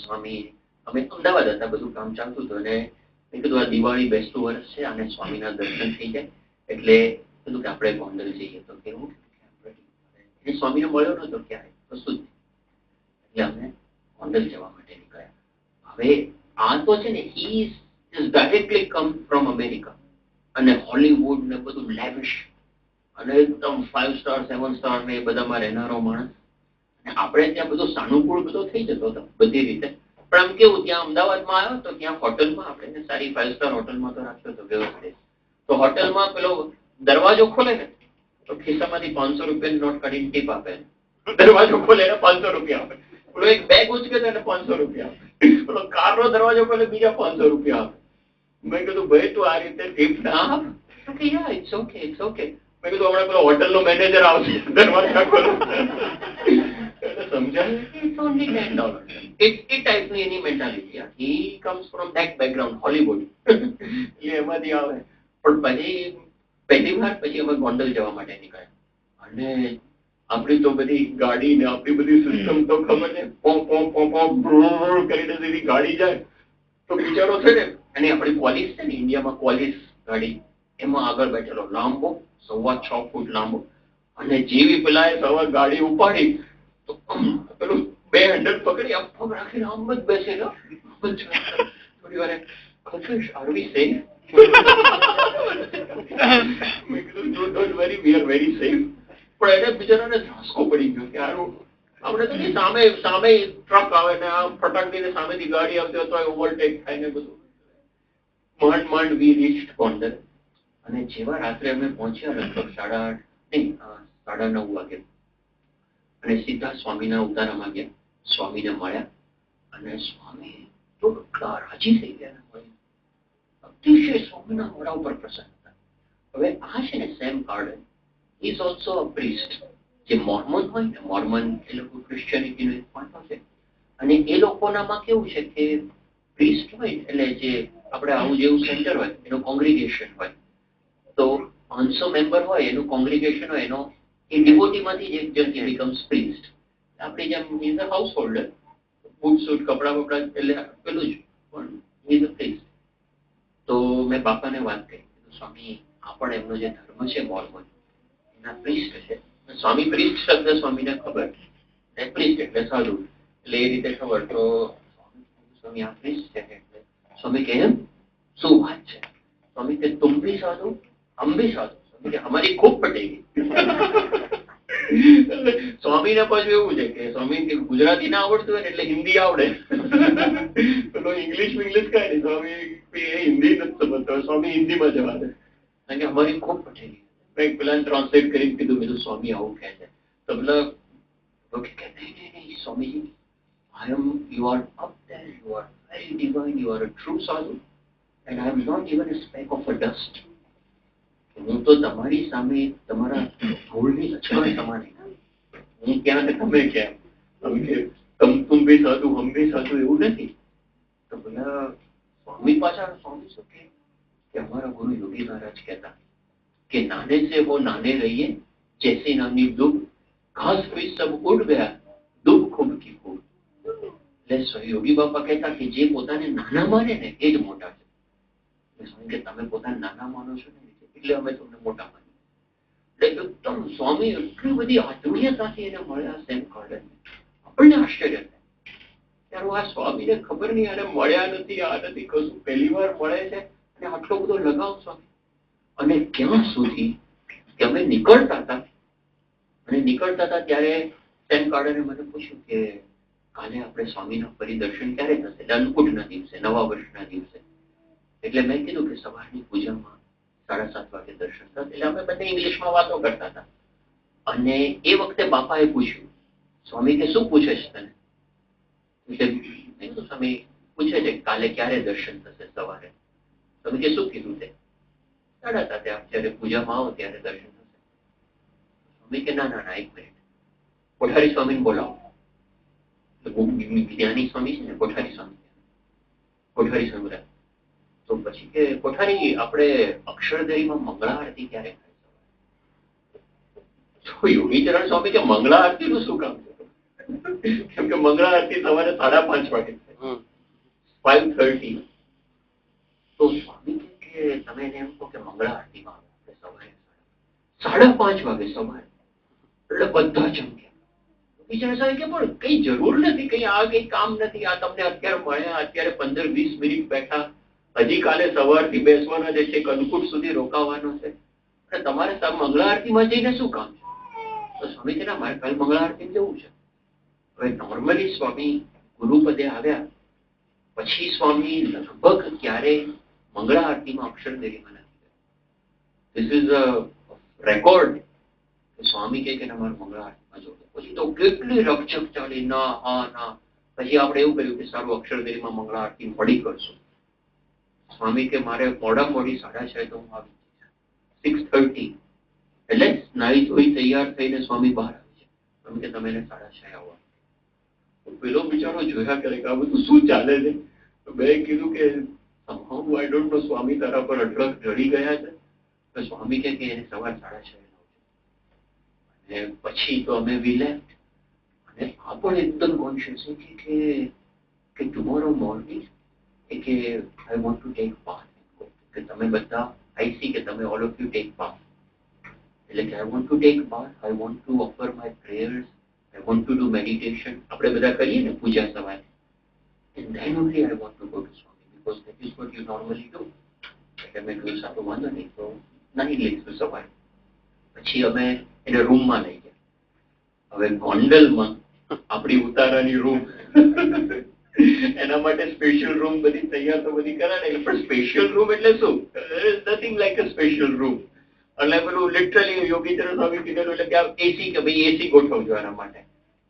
સ્વામી અમે અમદાવાદ હતા, બધું કામ ચાલતું હતું અને મેં કીધું આ દિવાળી બેસતું વર્ષ છે અને સ્વામીના દર્શન થઈ જાય એટલે કીધું કે આપણે ગોંડલ જઈએ. તો કેવું સ્વામીને મળ્યો નતો ક્યારે, કશું જ. એટલે અમે ગોંડલ જવા માટે નીકળ્યા. હવે આ તો છે ને he is directly come from America અને હોલીવુડ ને બધું લેવિશ અને એકદમ 5 સ્ટાર 7 સ્ટાર ને એ બધામાં રહેનારો માણસ. આપણે ત્યાં બધો સાનુકૂળ બધો થઈ જતો હતો બધી રીતે. પણ આમ કેવું, ત્યાં અમદાવાદમાં આવ્યો તો ત્યાં હોટલમાં આપણે સારી 5 સ્ટાર હોટલમાં તો રાખ્યો હતો વ્યવસ્થિત. તો હોટલમાં પેલો દરવાજો ખોલે ને તો ખિસ્સામાંથી 500 રૂપિયાની નોટ કાઢીને ટીપ આપે. દરવાજો ખોલે એને 500 રૂપિયા આપે. પેલો એક બેગ ઉચકે તો એને 500 રૂપિયા આપે. પેલો કારનો દરવાજો ખોલે બીજા 500 રૂપિયા આપે. મેં કીધું ભાઈ તું આ રીતે ટીપ ના આપ. કે yeah it's okay, it's okay. મેં કીધું હમણાં પેલો હોટલનો મેનેજર આવશે દરવાજા ખોલે. સમજાય ઇટ્સ ઓન્લી $10. એ ટાઈપની એની mentality. He comes from that background, Hollywood. એટલે એમાંથી આવે. પણ પછી પહેલી વાર પછી અમે ગોંડલ જવા માટે નીકળ્યા અને આપણી તો બધી ગાડી ને આપણી બધી સિસ્ટમ તો ખબર છે, કરીને સીધી ગાડી જાય તો બિચારો છે ને, અને આપણી ક્વોલિસ છે ને, ઇન્ડિયામાં ક્વોલિસ ગાડી, એમાં આગળ બેઠેલો લાંબો 6.25 ફૂટ લાંબો અને જેવી પેલા સવાર ગાડી ઉપાડી તો પેલું 2 હેન્ડલ પકડી આમ પગ રાખીને આમ જ બેસેલો. થોડી વાર confuse, are we safe? Don't worry, we are very safe. પણ એને બિચારાને ધ્રાસકો પડી ગયો કે આનું આપણે તો સામે સામે ટ્રક આવે ને આમ ફટાક દઈને સામેથી ગાડી આવતી હોય તો ઓવરટેક થાય ને બધું. માંડ વી રીચ્ડ ગોંડલ અને જેવા રાત્રે અમે પહોંચ્યા લગભગ 8:30 વાગે અને સીધા સ્વામીના ઉતારામાં ગયા. સ્વામીને મળ્યા અને સ્વામી તો એટલા રાજી થઈ ગયા, અતિશય સ્વામીના મોઢા ઉપર પ્રસન્ન હતા. હવે આ છે ને સેમ કાર્ડન ઇઝ ઓલ્સો અ પ્રીસ્ટ. જે મોર્મન હોય ને, મોર્મન એ લોકો ક્રિશ્ચિયનિટીનો એક પાર્ટ છે અને એ લોકોનામાં કેવું છે કે પ્રીસ્ટ હોય એટલે જે આપણે આવું જેવું સેન્ટર હોય એનું કોંગ્રીગેશન હોય. તો 500 મેમ્બર હોય એનું કોંગ્રીગેશન હોય, એનો એ ડિવોટીમાંથી જ એક જણ બીકમ્સ પ્રીસ્ટ. આપણી જેમ is a house holder, boot suit કપડા બપડા એટલે પેલું જ, પણ ઇઝ અ પ્રીસ્ટ. તો મેં બાપાને વાત કરી, સ્વામી આ પણ એમનો જે ધર્મ છે મોર્મન એના પ્રીસ્ટ છે. સ્વામી પ્રીસ્ટ શબ્દ સ્વામીને ખબર, પ્રીસ્ટ એટલે સાધુ, એટલે એ રીતે ખબર. તો સ્વામી આ પ્રીસ્ટ છે એટલે સ્વામી કે એમ શું વાત છે? સ્વામી કે તુમ ભી સાધુ હમ ભી સાધુ. સ્વામી કે હમારી ખૂબ પટેગી. સ્વામીને પાછું એવું છે કે સ્વામી કે ગુજરાતી ના આવડતું હોય ને એટલે હિન્દી આવડે. પેલો ઇંગ્લિશ કઈ નહીં, સ્વામી હિન્દી નથી સમજતો, સ્વામી હિન્દીમાં જવા દે. કારણ કે અમારી ખૂબ પટેગી. મેં પેલા ટ્રાન્સલેટ કરીને કીધું સ્વામી આવું કહે છે. તો પેલા નહીં Swamiji, you are up there, you are very divine, you are a true sadhu and I am not even a speck of a dust. હું તો તમારી સામે તમારા મૂળની અચકણ સમાન હું ક્યાં ને તમે ક્યાં. તમ તુમ ભી સાધુ હમ ભી સાધુ એવું નથી. તો પેલા સ્વામી પાછા સ્વામી શું કે અમારા ગુરુ યોગી મહારાજ કહેતા કે નાને से वो नाने रहिए जैसी नानी दुब घास हुई सब उड़ गया दुब खूब की खूब. એટલે યોગી બાપા કહેતા કે જે પોતાને નાના માને ને એ જ મોટા છે. સ્વામી કે તમે પોતાને નાના માનો છો ને એટલે અમે તમને મોટા માનીએ. એટલે એકદમ સ્વામી એટલી બધી આત્મીયતાથી એને મળ્યા સેમ ગાર્ડન. આપણને આશ્ચર્ય થાય આ સ્વામીને ખબર નહીં આને મળ્યા નથી આ નથી કશું પહેલી વાર મળે છે અને આટલો બધો લગાવ સ્વામી. અને ક્યાં સુધી કે અમે નીકળતા હતા ત્યારે સેમ ગાર્ડને મને પૂછ્યું કે કાલે આપણે સ્વામીના પરિદર્શન ક્યારે થશે? અન્નકૂટના દિવસે, નવા વર્ષના દિવસે. એટલે મેં કીધું કે સવારની પૂજામાં 7:30 વાગે દર્શન થશે. એટલે અમે બંને ઇંગ્લિશમાં વાતો કરતા હતા. અને એ વખતે બાપાએ પૂછ્યું સ્વામી કે શું પૂછે છે તને? એટલે સ્વામી પૂછે છે કાલે ક્યારે દર્શન થશે સવારે? સ્વામી કે શું કીધું તે? 7:30 જયારે પૂજામાં આવો ત્યારે દર્શન થશે. સ્વામી કે ના એક મિનિટ કોઠારી સ્વામીને બોલાવો. જ્ઞાની સ્વામી છે ને કોઠારી સ્વામી બોલાવો. તો પછી કે કોઠારી આપણે અક્ષરદેહીમાં મંગળા આરતી ક્યારે થાય? તો યોગીચરણ સ્વામી કે મંગળા આરતી નું શું કામ છે? કેમ કે મંગળા આરતી સવારે 5:30 વાગે 5:30. તો સ્વામી કે તમે એને એમ કહો કે મંગળા આરતીમાં આપણે સવારે 5:30 વાગે સવારે. એટલે બધા ચમક્યા. યોગીચરણ સ્વામી કે પણ કઈ જરૂર નથી, કઈ આ કઈ કામ નથી, આ તમને અત્યારે મળ્યા, અત્યારે 15-20 મિનિટ બેઠા, હજી કાલે સવારથી બેસવાના છે, અન્નકૂટ સુધી રોકાવાનો છે, અને તમારે મંગળા આરતીમાં જઈને શું કામ છે? તો સ્વામી કે ના મારે કાલે મંગળા આરતી જવું છે. હવે નોર્મલી સ્વામી ગુરુપદે આવ્યા પછી સ્વામી લગભગ ક્યારે મંગળા આરતીમાં અક્ષરદેહીમાં નથી ગયા. This is a record. સ્વામી કે અમારે મંગળા આરતીમાં જવું. પછી તો કેટલી રકઝક ચાલી. ના પછી આપણે એવું કર્યું કે સારું અક્ષરદેહીમાં મંગળા આરતી મળી કરશું. સ્વામી કે મારે મોડામાં મોડી 6:30 તો હું આવી જઈશ. 6:30 એટલે નાઈ ધોઈ તૈયાર થઈને સ્વામી બહાર આવી છે. સ્વામી કે તમે એને 6:30 આવો. પેલો બિચારો જોયા કરે કે આ બધું શું ચાલે છે. તો મેં કીધું કે આઈ ડોન્ટ નો સ્વામી તારા પર અઢળક જડી ગયા છે. તો સ્વામી કે એને સવાર 6:30 અને પછી તો અમે વી લેફ્ટ. અને આ પણ એકદમ કોન્શિયસ કે ટુમોરો મોર્નિંગ કે I want to take part. કે તમે બધા આઈ સી કે તમે all of you take part. એટલે કે I want to take part, I want to offer my prayers, I want to do meditation. આપણે બધા કરીએ ને પૂજા સવારે. And then only I want to go to Swami because that is what you normally do. એટલે મેં કીધું સારું વાંધો નહીં તો નાહી લઈશું સવારે. પછી અમે એને રૂમમાં લઈ ગયા. હવે ગોંડલમાં આપણી ઉતારાની રૂમ એના માટે સ્પેશિયલ રૂમ બધી તૈયાર તો બધી કરાય પણ સ્પેશિયલ રૂમ એટલે શું? નથિંગ લાઈક અ સ્પેશિયલ રૂમ. એટલે પેલું લિટરલી યોગીચરણ સ્વામી કીધેલું એટલે કે એસી કે ભાઈ એસી ગોઠવજો એના માટે.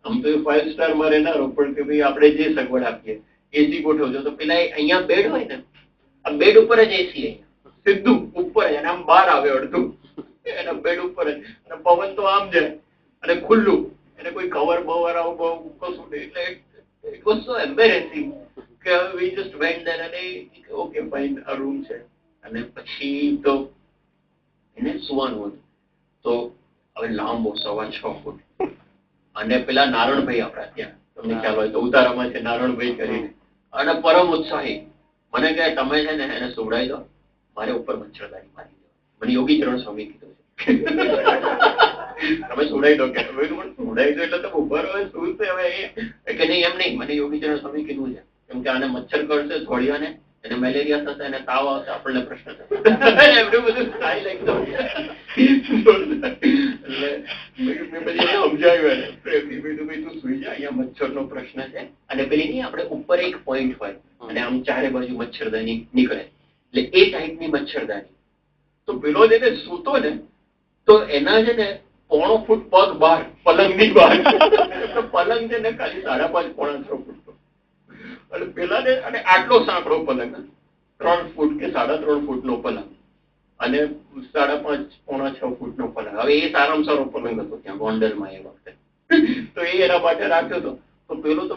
આમ તો 5 સ્ટારમાં રહેનારો પણ કે ભાઈ આપણે જે સગવડ આપીએ એસી ગોઠવજો. તો પેલા અહીંયા બેડ હોય ને આ બેડ ઉપર જ એસી અહીંયા સીધું ઉપર જ અને આમ બહાર આવે અડધું એના બેડ ઉપર જ. અને પવન તો આમ જાય અને ખુલ્લું એને કોઈ કવર બવર આવું કશું નહીં. એટલે ઇટ વોઝ સો એમ્બેરેસિંગ કે વી જસ્ટ વેન્ટ ધેર અને ઓકે ફાઇન આ રૂમ છે. અને પછી તો એને સુવાનું હતું. તો હવે લાંબો 6.25 ફૂટ અને પેલા નારણભાઈ આપણા ત્યાં તમને ખ્યાલ હોય તો ઉતારામાં છે નારણભાઈ કરીને અને પરમ ઉત્સાહી મને કહે તમે છે ને એને સુવડાવી દો, મારે ઉપર મચ્છરદાની મારી દો. મને યોગીચરણ સ્વામી કીધું છે તમે સુવડાવી દો. કે સુવડાવી દો એટલે તમે ઉભા રહો શું છે હવે કે નહીં એમ નહીં. મને યોગીચરણ સ્વામી કીધું છે કેમ કે આને મચ્છર કરશે ધોળિયાને, એને મેલેરિયા થશે, એને તાવ આવશે, આપણને પ્રશ્ન થશે. એમનું બધું થાય લાગતું. સમજાવ્યું તું સુઈ જા, અહીંયા મચ્છરનો પ્રશ્ન છે. અને પેલી નહીં આપણે ઉપર એક પોઈન્ટ હોય અને આમ ચારે બાજુ મચ્છરદાની નીકળે એટલે એ ટાઈપની મચ્છરદાની. તો પેલો જેને સૂતો ને તો એના છે ને 1.5 ફૂટ પગ બહાર પલંગની બહાર. પલંગ છે ને ખાલી 5.5 પોણા 6 ફૂટ અને પેલા ને અને આટલો સાંકડો પલંગ 3 ફૂટ કે 3.5 ફૂટનો પલંગ અને 5.5 પોણા 6 ફૂટનો પલંગ. હવે એ સારામાં સારો પલંગ હતો ત્યાં ગોંડલમાં એ વખતે. તો એ એના માટે રાખ્યો હતો. તો પેલો તો